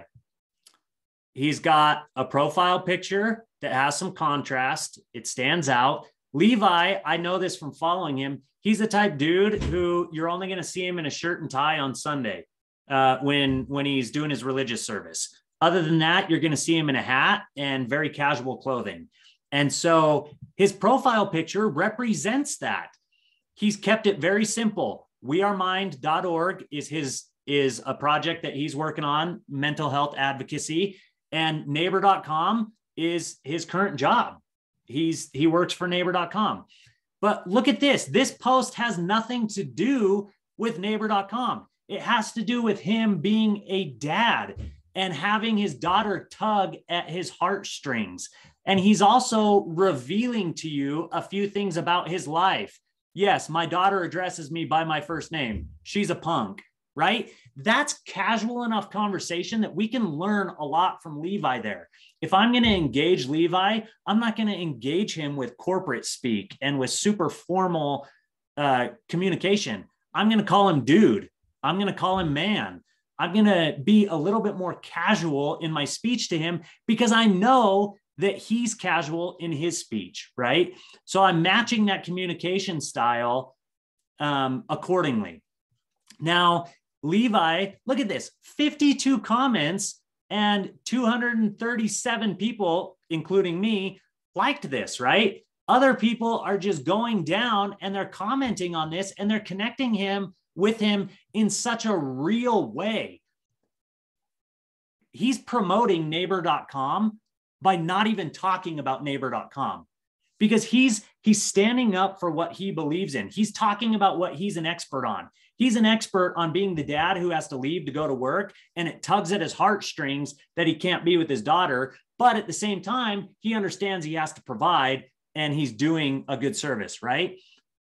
He's got a profile picture that has some contrast. It stands out. Levi, I know this from following him. He's the type dude who you're only going to see him in a shirt and tie on Sunday when he's doing his religious service. Other than that, you're going to see him in a hat and very casual clothing. And so his profile picture represents that. He's kept it very simple. wearemind.org is a project that he's working on, mental health advocacy, and neighbor.com is his current job. He works for neighbor.com. But look at this. This post has nothing to do with neighbor.com. It has to do with him being a dad and having his daughter tug at his heartstrings. And he's also revealing to you a few things about his life. Yes, my daughter addresses me by my first name. She's a punk, right? That's casual enough conversation that we can learn a lot from Levi there. If I'm going to engage Levi, I'm not going to engage him with corporate speak and with super formal communication. I'm going to call him dude. I'm going to call him man. I'm going to be a little bit more casual in my speech to him because I know that he's casual in his speech, right? So I'm matching that communication style accordingly. Now, Levi, look at this, 52 comments and 237 people, including me, liked this, right? Other people are just going down and they're commenting on this and they're connecting him with him in such a real way. He's promoting neighbor.com by not even talking about neighbor.com, because he's standing up for what he believes in. He's talking about what he's an expert on. He's an expert on being the dad who has to leave to go to work, and it tugs at his heartstrings that he can't be with his daughter. But at the same time, he understands he has to provide, and he's doing a good service, right?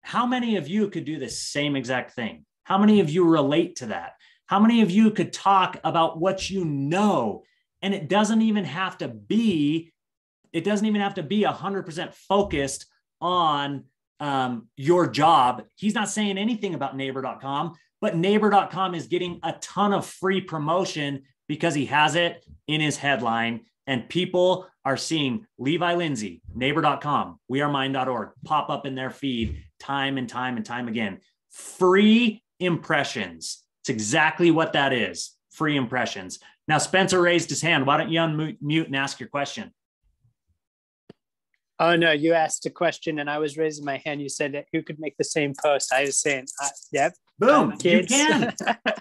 How many of you could do the same exact thing? How many of you relate to that? How many of you could talk about what you know? And it doesn't even have to be 100% focused on your job. He's not saying anything about neighbor.com, but neighbor.com is getting a ton of free promotion because he has it in his headline, and people are seeing Levi Lindsay, neighbor.com, wearemind.org pop up in their feed time and time and time again. Free impressions. It's exactly what that is. Free impressions. Now, Spencer raised his hand. Why don't you unmute and ask your question? Oh, no, you asked a question and I was raising my hand. You said that who could make the same post. I was saying, yep. Boom, you can,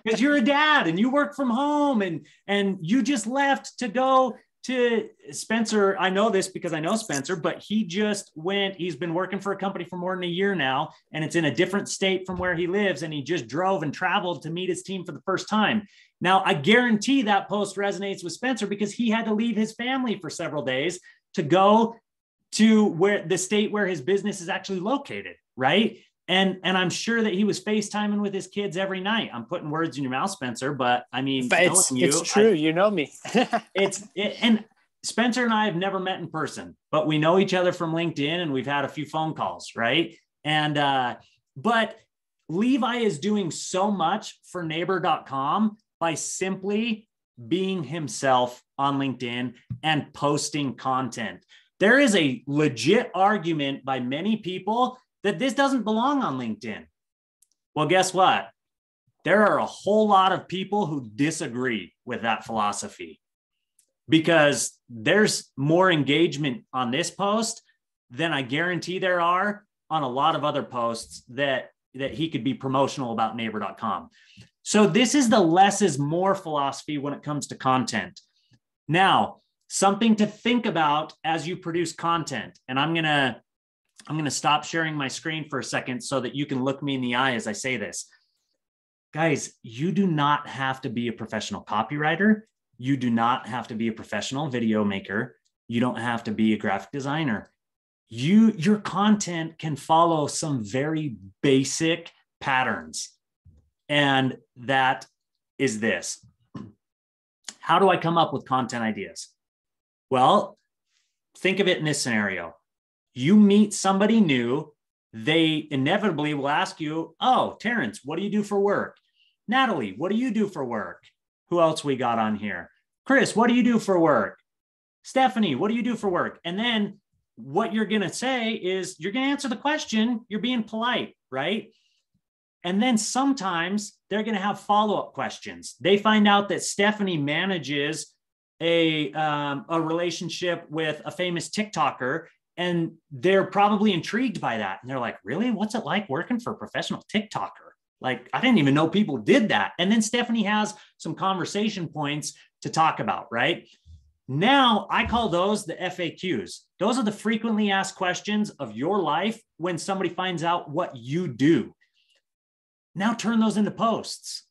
because you're a dad and you work from home and you just left to go to Spencer. I know this because I know Spencer, but he's been working for a company for more than a year now, and it's in a different state from where he lives. And he just drove and traveled to meet his team for the first time. Now, I guarantee that post resonates with Spencer because he had to leave his family for several days to go to where the state where his business is actually located, right? And I'm sure that he was FaceTiming with his kids every night. I'm putting words in your mouth, Spencer, but I mean, it's true. You know me. And Spencer and I have never met in person, but we know each other from LinkedIn and we've had a few phone calls, right? And but Levi is doing so much for neighbor.com by simply being himself on LinkedIn and posting content. There is a legit argument by many people that this doesn't belong on LinkedIn. Well, guess what? There are a whole lot of people who disagree with that philosophy, because there's more engagement on this post than I guarantee there are on a lot of other posts that he could be promotional about neighbor.com. So this is the less is more philosophy when it comes to content. Now, something to think about as you produce content, and I'm going to stop sharing my screen for a second so that you can look me in the eye as I say this. Guys, you do not have to be a professional copywriter. You do not have to be a professional video maker. You don't have to be a graphic designer. Your content can follow some very basic patterns. And that is this. How do I come up with content ideas? Well, think of it in this scenario. You meet somebody new, they inevitably will ask you, oh, Terrence, what do you do for work? Natalie, what do you do for work? Who else we got on here? Chris, what do you do for work? Stephanie, what do you do for work? And then what you're going to say is you're going to answer the question. You're being polite, right? And then sometimes they're going to have follow-up questions. They find out that Stephanie manages a relationship with a famous TikToker, and they're probably intrigued by that. And they're like, really? What's it like working for a professional TikToker? Like, I didn't even know people did that. And then Stephanie has some conversation points to talk about, right? Now, I call those the FAQs. Those are the frequently asked questions of your life when somebody finds out what you do. Now turn those into posts.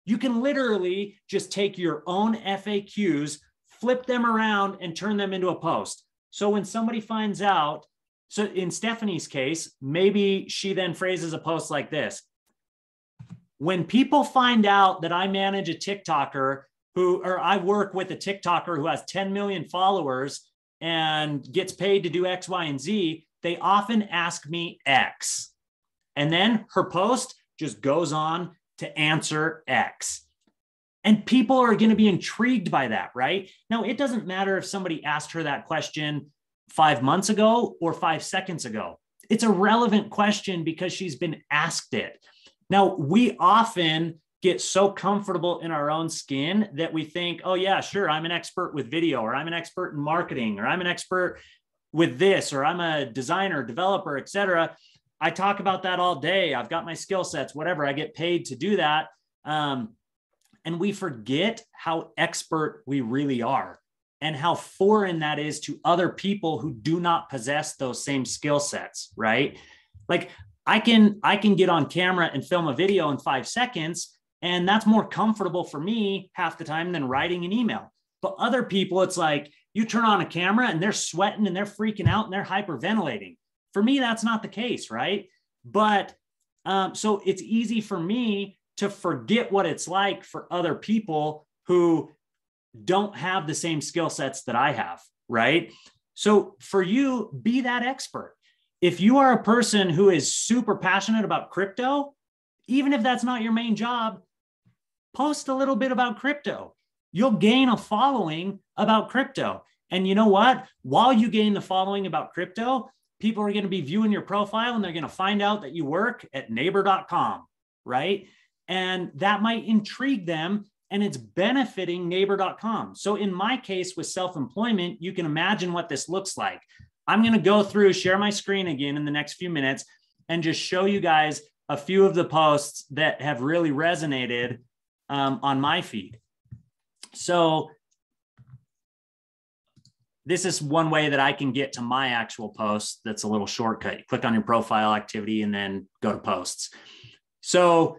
You can literally just take your own FAQs, flip them around, and turn them into a post. So when somebody finds out, so in Stephanie's case, maybe she then phrases a post like this. When people find out that I manage a TikToker or I work with a TikToker who has 10 million followers and gets paid to do X, Y, and Z, they often ask me X. And then her post just goes on to answer X. And people are going to be intrigued by that, right? Now, it doesn't matter if somebody asked her that question 5 months ago or 5 seconds ago. It's a relevant question because she's been asked it. Now, we often get so comfortable in our own skin that we think, oh yeah, sure, I'm an expert with video, or I'm an expert in marketing, or I'm an expert with this, or I'm a designer, developer, etc. I talk about that all day. I've got my skill sets, whatever. I get paid to do that. And we forget how expert we really are and how foreign that is to other people who do not possess those same skill sets, right? Like I can get on camera and film a video in 5 seconds, and that's more comfortable for me half the time than writing an email. But other people, it's like you turn on a camera and they're sweating and they're freaking out and they're hyperventilating. For me, that's not the case, right? But so it's easy for me to forget what it's like for other people who don't have the same skill sets that I have, right? So for you, be that expert. If you are a person who is super passionate about crypto, even if that's not your main job, post a little bit about crypto. You'll gain a following about crypto. And you know what? While you gain the following about crypto, people are going to be viewing your profile and they're going to find out that you work at neighbor.com, right? And that might intrigue them, and it's benefiting neighbor.com. So in my case with self-employment, you can imagine what this looks like. I'm going to go through, share my screen again in the next few minutes and just show you guys a few of the posts that have really resonated on my feed. So this is one way that I can get to my actual post. That's a little shortcut. You click on your profile activity and then go to posts. So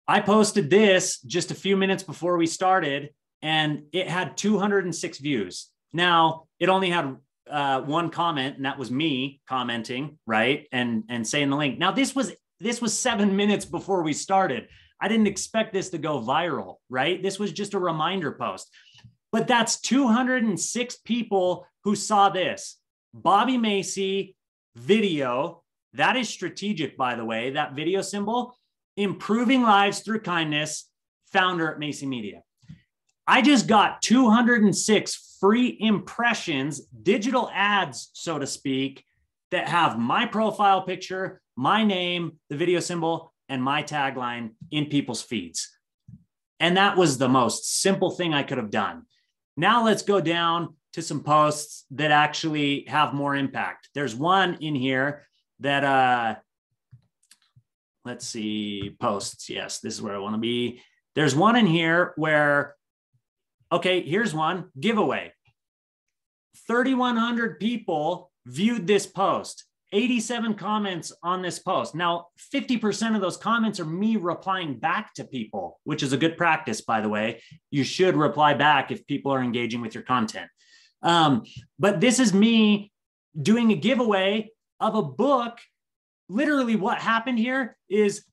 I posted this just a few minutes before we started, and it had 206 views. Now, it only had one comment, and that was me commenting, right? And saying the link. Now, this was 7 minutes before we started. I didn't expect this to go viral, right? This was just a reminder post. But that's 206 people who saw this. Bobby Macy video. That is strategic, by the way, that video symbol. Improving lives through kindness, founder at Macy Media. I just got 206 free impressions, digital ads, so to speak, that have my profile picture, my name, the video symbol, and my tagline in people's feeds. And that was the most simple thing I could have done. Now let's go down to some posts that actually have more impact. There's one in here that, let's see, posts. Yes, this is where I want to be. There's one in here where, okay, here's one, giveaway. 3,100 people viewed this post, 87 comments on this post. Now, 50% of those comments are me replying back to people, which is a good practice, by the way. You should reply back if people are engaging with your content. But this is me doing a giveaway of a book. Literally what happened here is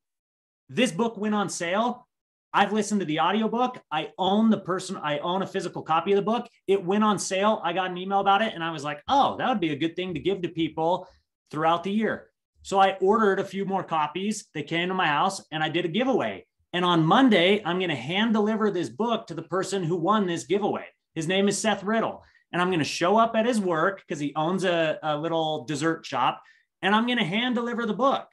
this book went on sale. I've listened to the audiobook. I own a physical copy of the book. It went on sale. I got an email about it and I was like, oh, that would be a good thing to give to people throughout the year. So I ordered a few more copies. They came to my house and I did a giveaway. And on Monday, I'm going to hand deliver this book to the person who won this giveaway. His name is Seth Riddle. And I'm going to show up at his work because he owns a little dessert shop. And I'm going to hand deliver the book.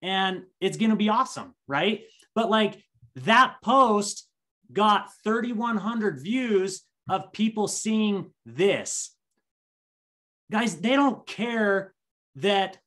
And it's going to be awesome, right? But like that post got 3,100 views of people seeing this. Guys, they don't care that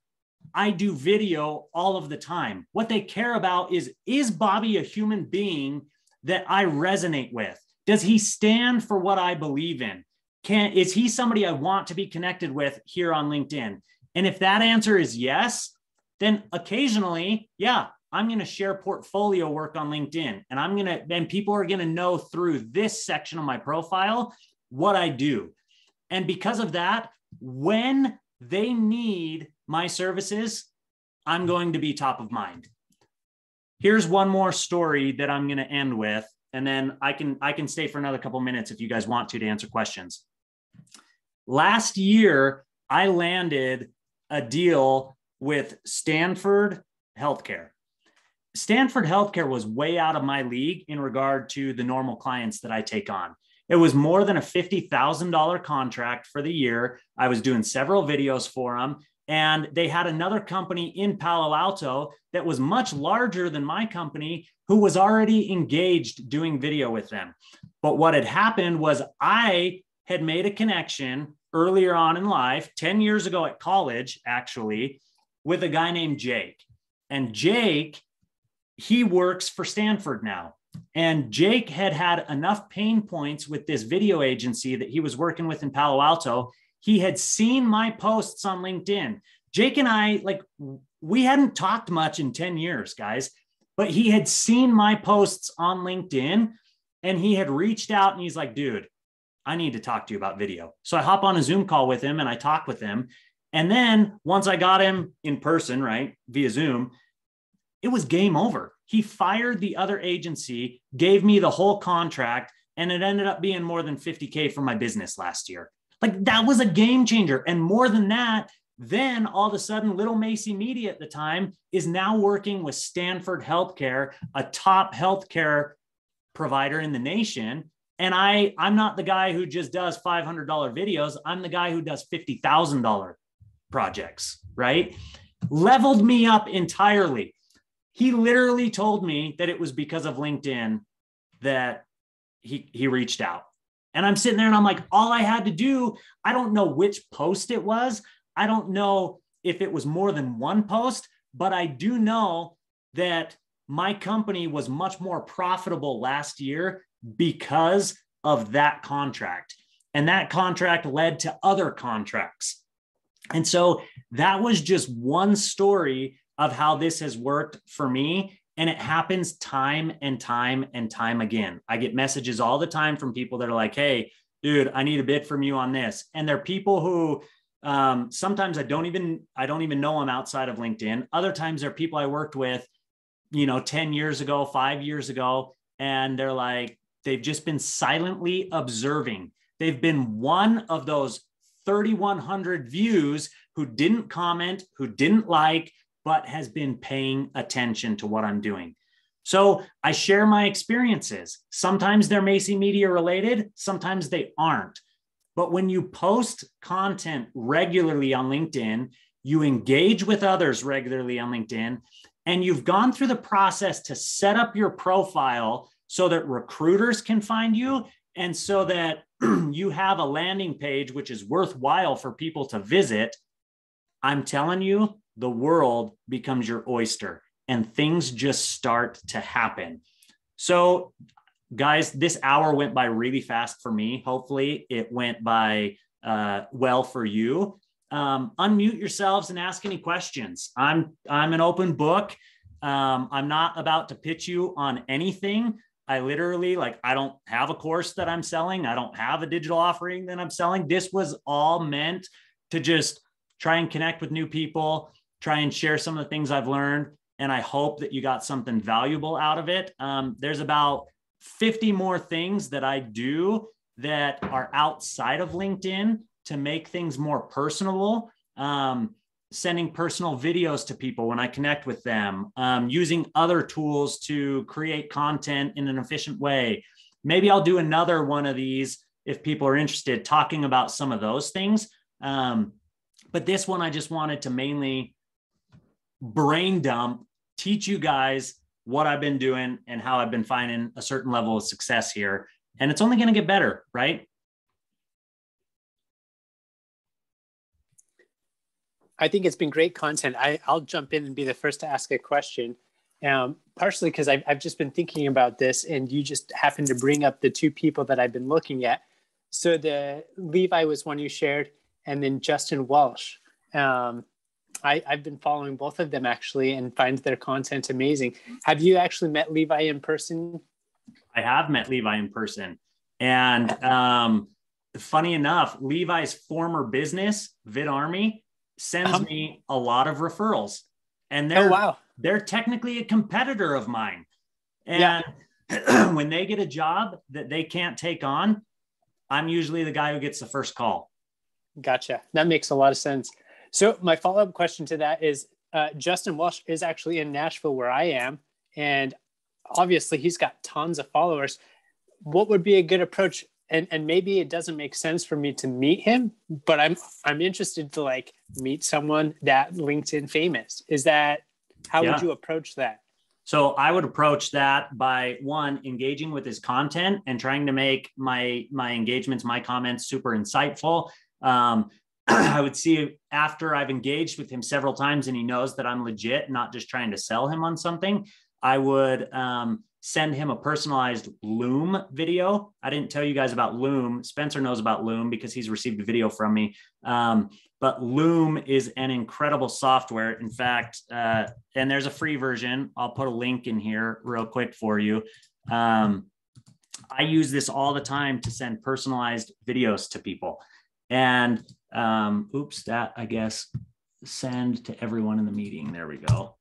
I do video all of the time. What they care about is Bobby a human being that I resonate with? Does he stand for what I believe in? Is he somebody I want to be connected with here on LinkedIn? And if that answer is yes, then occasionally, yeah, I'm going to share portfolio work on LinkedIn, and people are going to know through this section of my profile what I do. And because of that, when they need my services, I'm going to be top of mind. Here's one more story that I'm going to end with, and then I can stay for another couple minutes if you guys want to answer questions. Last year, I landed a deal with Stanford Healthcare. Stanford Healthcare was way out of my league in regard to the normal clients that I take on. It was more than a $50,000 contract for the year. I was doing several videos for them. And they had another company in Palo Alto that was much larger than my company who was already engaged doing video with them. But what had happened was I had made a connection earlier on in life, 10 years ago at college, actually, with a guy named Jake. And Jake, he works for Stanford now. And Jake had had enough pain points with this video agency that he was working with in Palo Alto. He had seen my posts on LinkedIn. Jake and I, like, we hadn't talked much in 10 years, guys, but he had seen my posts on LinkedIn and he had reached out and he's like, dude, I need to talk to you about video. So I hop on a Zoom call with him and I talk with him. And then once I got him in person, right, via Zoom, it was game over. He fired the other agency, gave me the whole contract, and it ended up being more than 50K for my business last year. Like, that was a game changer. And more than that, then all of a sudden, Little Macy Media at the time is now working with Stanford Healthcare, a top healthcare provider in the nation. And I'm not the guy who just does $500 videos. I'm the guy who does $50,000 projects, right? Leveled me up entirely. He literally told me that it was because of LinkedIn that he reached out. And I'm sitting there and I'm like, all I had to do, I don't know which post it was. I don't know if it was more than one post, but I do know that my company was much more profitable last year because of that contract. And that contract led to other contracts. And so that was just one story of how this has worked for me. And it happens time and time and time again. I get messages all the time from people that are like, hey, dude, I need a bid from you on this. And they're people who sometimes I don't even know them outside of LinkedIn. Other times they're people I worked with, 10 years ago, 5 years ago. And they're like, they've just been silently observing. They've been one of those 3,100 views who didn't comment, who didn't like, but has been paying attention to what I'm doing. So I share my experiences. Sometimes they're Macy Media related, sometimes they aren't. But when you post content regularly on LinkedIn, you engage with others regularly on LinkedIn, and you've gone through the process to set up your profile so that recruiters can find you and so that you have a landing page which is worthwhile for people to visit, I'm telling you, the world becomes your oyster and things just start to happen. So guys, this hour went by really fast for me. Hopefully it went by well for you. Unmute yourselves and ask any questions. I'm an open book. I'm not about to pitch you on anything. I literally, I don't have a course that I'm selling. I don't have a digital offering that I'm selling. This was all meant to just try and connect with new people, try and share some of the things I've learned. And I hope that you got something valuable out of it. There's about 50 more things that I do that are outside of LinkedIn to make things more personable. Sending personal videos to people when I connect with them, using other tools to create content in an efficient way. Maybe I'll do another one of these if people are interested, talking about some of those things. But this one, I just wanted to mainly brain dump, teach you guys what I've been doing and how I've been finding a certain level of success here. And it's only going to get better, right? I think it's been great content. I'll jump in and be the first to ask a question, partially because I've just been thinking about this and you just happened to bring up the two people that I've been looking at. So the Levi was one you shared, and then Justin Walsh. I've been following both of them actually and find their content amazing. Have you actually met Levi in person? I have met Levi in person. And funny enough, Levi's former business, VidArmy, sends me a lot of referrals. And they're technically a competitor of mine. And when they get a job that they can't take on, I'm usually the guy who gets the first call. Gotcha. That makes a lot of sense. So my follow-up question to that is, Justin Walsh is actually in Nashville where I am. and obviously he's got tons of followers. What would be a good approach? And maybe it doesn't make sense for me to meet him, but I'm interested to like meet someone that LinkedIn famous. Is that, how would you approach that? So I would approach that by, one, engaging with his content and trying to make my engagements, my comments super insightful. I would see after I've engaged with him several times and he knows that I'm legit, not just trying to sell him on something, I would send him a personalized Loom video. I didn't tell you guys about Loom. Spencer knows about Loom because he's received a video from me. But Loom is an incredible software. In fact, and there's a free version. I'll put a link in here real quick for you. I use this all the time to send personalized videos to people. And that, I guess, send to everyone in the meeting. There we go.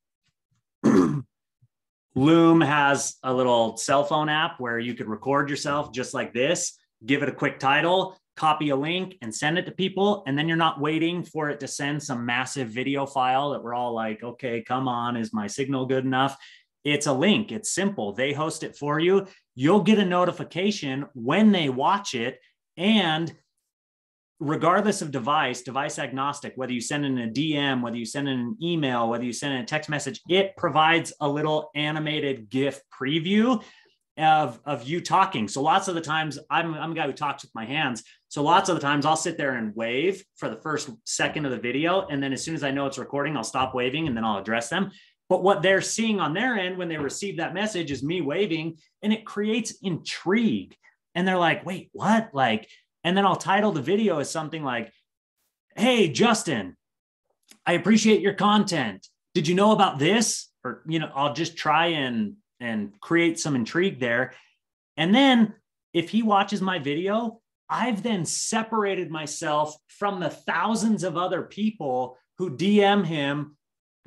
Loom has a little cell phone app where you could record yourself just like this, give it a quick title, copy a link and send it to people. And then you're not waiting for it to send some massive video file that we're all like, okay, come on, is my signal good enough? It's a link. It's simple. They host it for you. You'll get a notification when they watch it. And regardless of device agnostic, whether you send in a DM, whether you send in an email, whether you send in a text message, it provides a little animated GIF preview of you talking. So lots of the times I'm a guy who talks with my hands. So lots of the times I'll sit there and wave for the first second of the video. And then as soon as I know it's recording, I'll stop waving and then I'll address them. But what they're seeing on their end when they receive that message is me waving, and it creates intrigue. And they're like, wait, what? And then I'll title the video as something like, hey, Justin, I appreciate your content. Did you know about this? Or, I'll just try and create some intrigue there. And then if he watches my video, I've then separated myself from the thousands of other people who DM him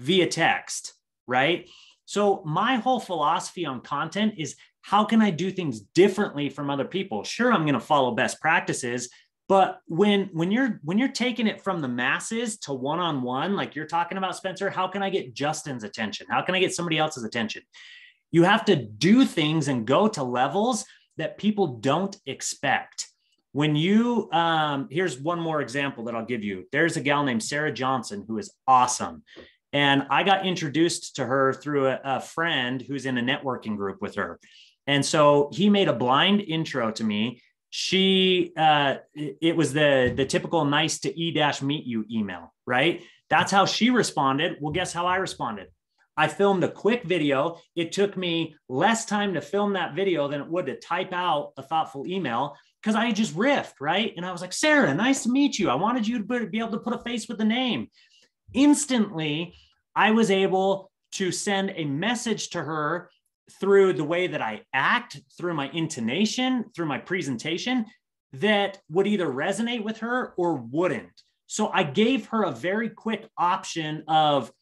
via text, right? So my whole philosophy on content is, how can I do things differently from other people? Sure, I'm going to follow best practices, but when you're taking it from the masses to one-on-one, like you're talking about, Spencer, how can I get Justin's attention? How can I get somebody else's attention? You have to do things and go to levels that people don't expect. When you, here's one more example that I'll give you. There's a gal named Sarah Johnson who is awesome. And I got introduced to her through a friend who's in a networking group with her. And so he made a blind intro to me. It was the typical nice to meet you email, right? That's how she responded. Well, guess how I responded? I filmed a quick video. It took me less time to film that video than it would to type out a thoughtful email, because I just riffed, right? And I was like, Sarah, nice to meet you. I wanted you to be able to put a face with a name. Instantly, I was able to send a message to her through the way that I act, through my intonation, through my presentation, that would either resonate with her or wouldn't. So I gave her a very quick option of,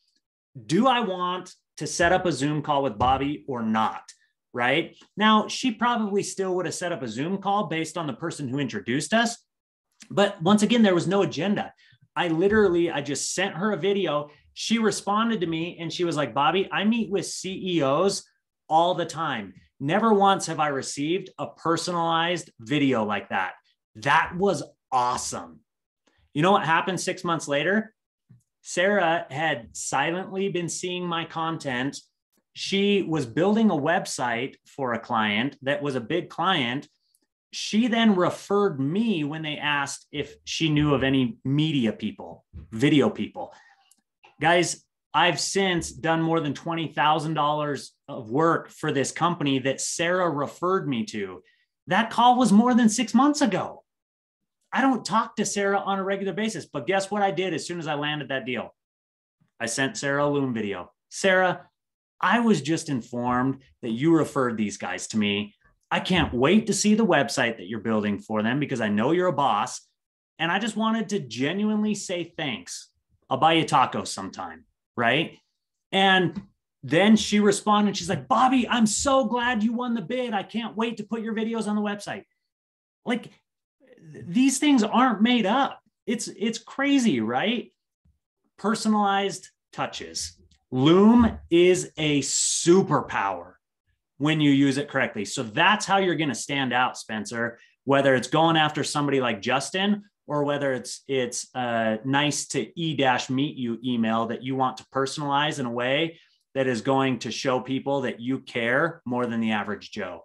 do I want to set up a Zoom call with Bobby or not? Right? Now, she probably still would have set up a Zoom call based on the person who introduced us. But once again, there was no agenda. I just sent her a video. She responded to me and she was like, Bobby, I meet with CEOs all the time. Never once have I received a personalized video like that. That was awesome. You know what happened 6 months later? Sarah had silently been seeing my content. She was building a website for a client that was a big client. She then referred me when they asked if she knew of any media people, video people. Guys, I've since done more than $20,000 of work for this company that Sarah referred me to. That call was more than 6 months ago. I don't talk to Sarah on a regular basis, but guess what I did as soon as I landed that deal? I sent Sarah a Loom video. Sarah, I was just informed that you referred these guys to me. I can't wait to see the website that you're building for them because I know you're a boss. And I just wanted to genuinely say thanks. I'll buy you tacos sometime, right? And then she responded. She's like, Bobby, I'm so glad you won the bid. I can't wait to put your videos on the website. Like, these things aren't made up. It's crazy, right? Personalized touches. Loom is a superpower when you use it correctly. So that's how you're going to stand out, Spencer, whether it's going after somebody like Justin or whether it's nice to e-meet you email that you want to personalize in a way that is going to show people that you care more than the average Joe.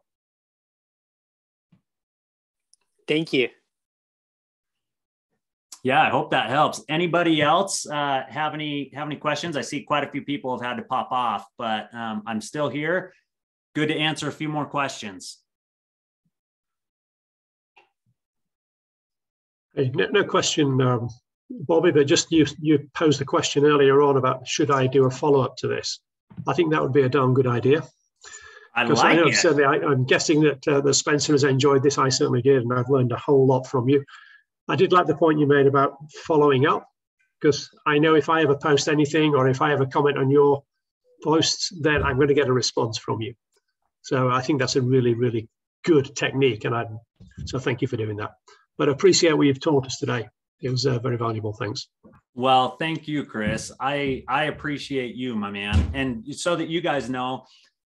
Thank you. Yeah, I hope that helps. Anybody else have any questions? I see quite a few people have had to pop off, but I'm still here. Good to answer a few more questions. Hey, no question, Bobby, but just you posed a question earlier on about should I do a follow-up to this? I think that would be a darn good idea. I like it. Certainly, I'm guessing that Spencer has enjoyed this. I certainly did, and I've learned a whole lot from you. I did like the point you made about following up, because I know if I ever post anything or if I ever comment on your posts, then I'm going to get a response from you. So I think that's a really, really good technique, and so thank you for doing that. But I appreciate what you've taught us today. It was very valuable. Thanks. Well, thank you, Chris. I appreciate you, my man. And so that you guys know,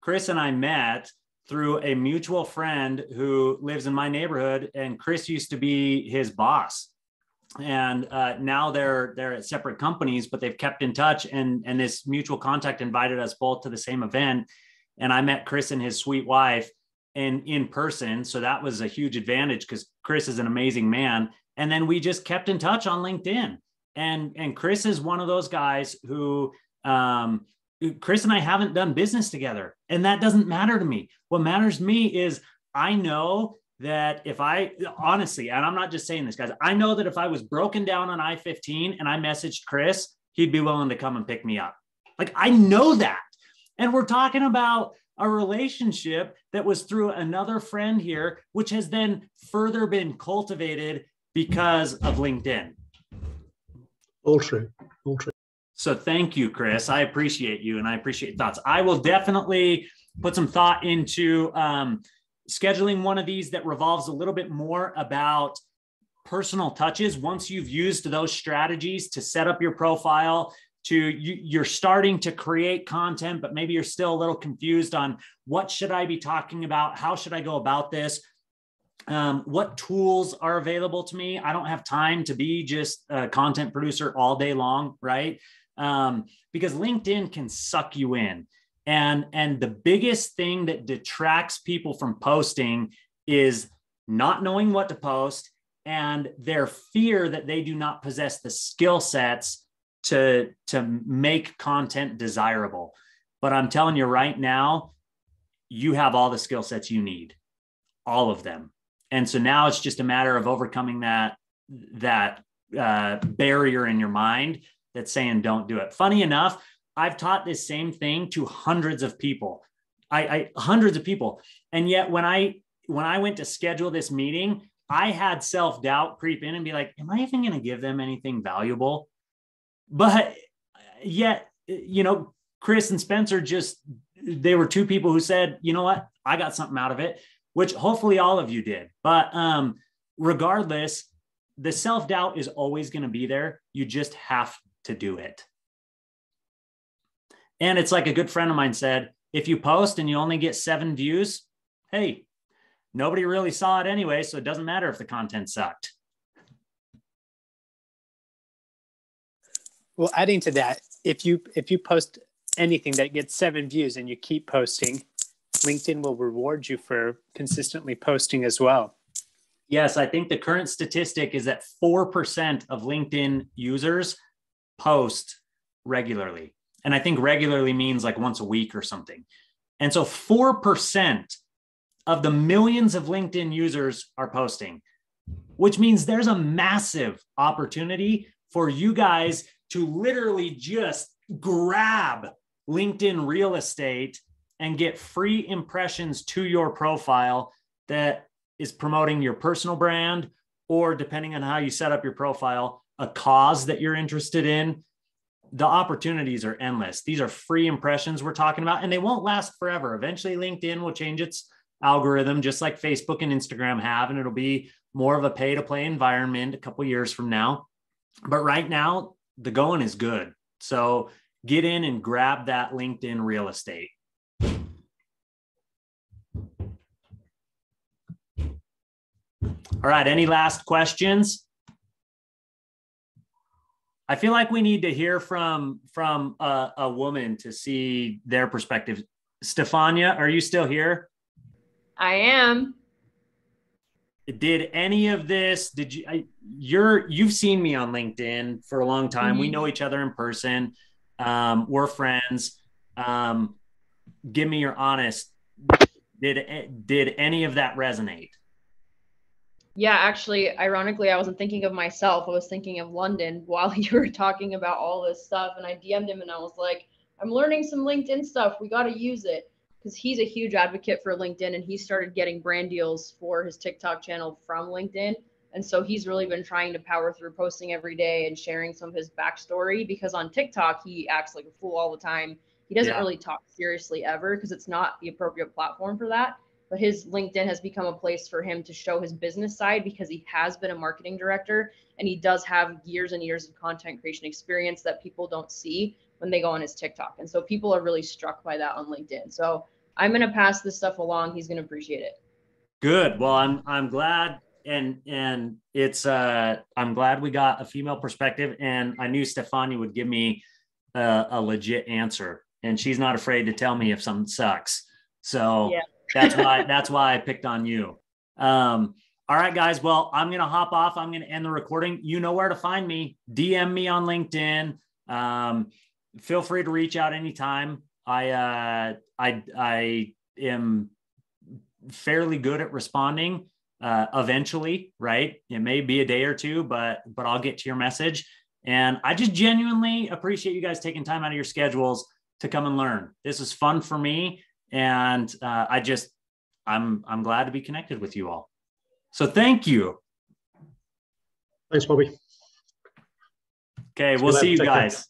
Chris and I met through a mutual friend who lives in my neighborhood, and Chris used to be his boss. And now they're at separate companies, but they've kept in touch. And this mutual contact invited us both to the same event. And I met Chris and his sweet wife in person. So that was a huge advantage because Chris is an amazing man. And then we just kept in touch on LinkedIn. And Chris is one of those guys who Chris and I haven't done business together. And that doesn't matter to me. What matters to me is I know that if I honestly, and I'm not just saying this, guys, I know that if I was broken down on I-15 and I messaged Chris, he'd be willing to come and pick me up. Like, I know that. And we're talking about a relationship that was through another friend here, which has then further been cultivated because of LinkedIn. All true. All true. So thank you, Chris. I appreciate you and I appreciate your thoughts. I will definitely put some thought into scheduling one of these that revolves a little bit more about personal touches. Once you've used those strategies to set up your profile, you're starting to create content, but maybe you're still a little confused on what should I be talking about? How should I go about this? What tools are available to me? I don't have time to be just a content producer all day long, right? Because LinkedIn can suck you in. And the biggest thing that detracts people from posting is not knowing what to post and their fear that they do not possess the skill sets to make content desirable. But I'm telling you right now, you have all the skill sets you need, all of them. And so now it's just a matter of overcoming that barrier in your mind that's saying don't do it. Funny enough, I've taught this same thing to hundreds of people. Hundreds of people. And yet when I went to schedule this meeting, I had self-doubt creep in and be like, am I even going to give them anything valuable? But yet, Chris and Spencer they were two people who said, you know what, I got something out of it, which hopefully all of you did. But regardless, the self-doubt is always going to be there. You just have to do it. And it's like a good friend of mine said, if you post and you only get 7 views, hey, nobody really saw it anyway, so it doesn't matter if the content sucked. Well, adding to that, if you post anything that gets 7 views and you keep posting, LinkedIn will reward you for consistently posting as well. Yes, I think the current statistic is that 4% of LinkedIn users post regularly. And I think regularly means like once a week or something. And so 4% of the millions of LinkedIn users are posting, which means there's a massive opportunity for you guys to literally just grab LinkedIn real estate and get free impressions to your profile that is promoting your personal brand, or depending on how you set up your profile, a cause that you're interested in. The opportunities are endless. These are free impressions we're talking about, and they won't last forever. Eventually, LinkedIn will change its algorithm, just like Facebook and Instagram have, and it'll be more of a pay-to-play environment a couple years from now. But right now, the going is good. So get in and grab that LinkedIn real estate. All right, any last questions? I feel like we need to hear from a woman to see their perspective. Stefania, are you still here? I am. Did any of this, you've seen me on LinkedIn for a long time. Mm-hmm. We know each other in person. We're friends. Give me your honest, did any of that resonate? Yeah, actually, ironically, I wasn't thinking of myself. I was thinking of London while you were talking about all this stuff. And I DM'd him and I was like, I'm learning some LinkedIn stuff. We got to use it, because he's a huge advocate for LinkedIn, and he started getting brand deals for his TikTok channel from LinkedIn. And so he's really been trying to power through posting every day and sharing some of his backstory, because on TikTok, he acts like a fool all the time. He doesn't really talk seriously ever, because it's not the appropriate platform for that. But his LinkedIn has become a place for him to show his business side, because he has been a marketing director and he does have years and years of content creation experience that people don't see when they go on his TikTok. And so people are really struck by that on LinkedIn. So I'm going to pass this stuff along. He's going to appreciate it. Good. Well, I'm glad. And it's, I'm glad we got a female perspective, and I knew Stefania would give me a legit answer, and she's not afraid to tell me if something sucks. So yeah. That's why I picked on you. All right, guys. Well, I'm going to hop off. I'm going to end the recording. You know where to find me. DM me on LinkedIn. Feel free to reach out anytime. I am fairly good at responding eventually, right? It may be a day or two, but I'll get to your message. And I just genuinely appreciate you guys taking time out of your schedules to come and learn. This is fun for me. And I'm glad to be connected with you all. So thank you. Thanks, Bobby. Okay, we'll see you guys.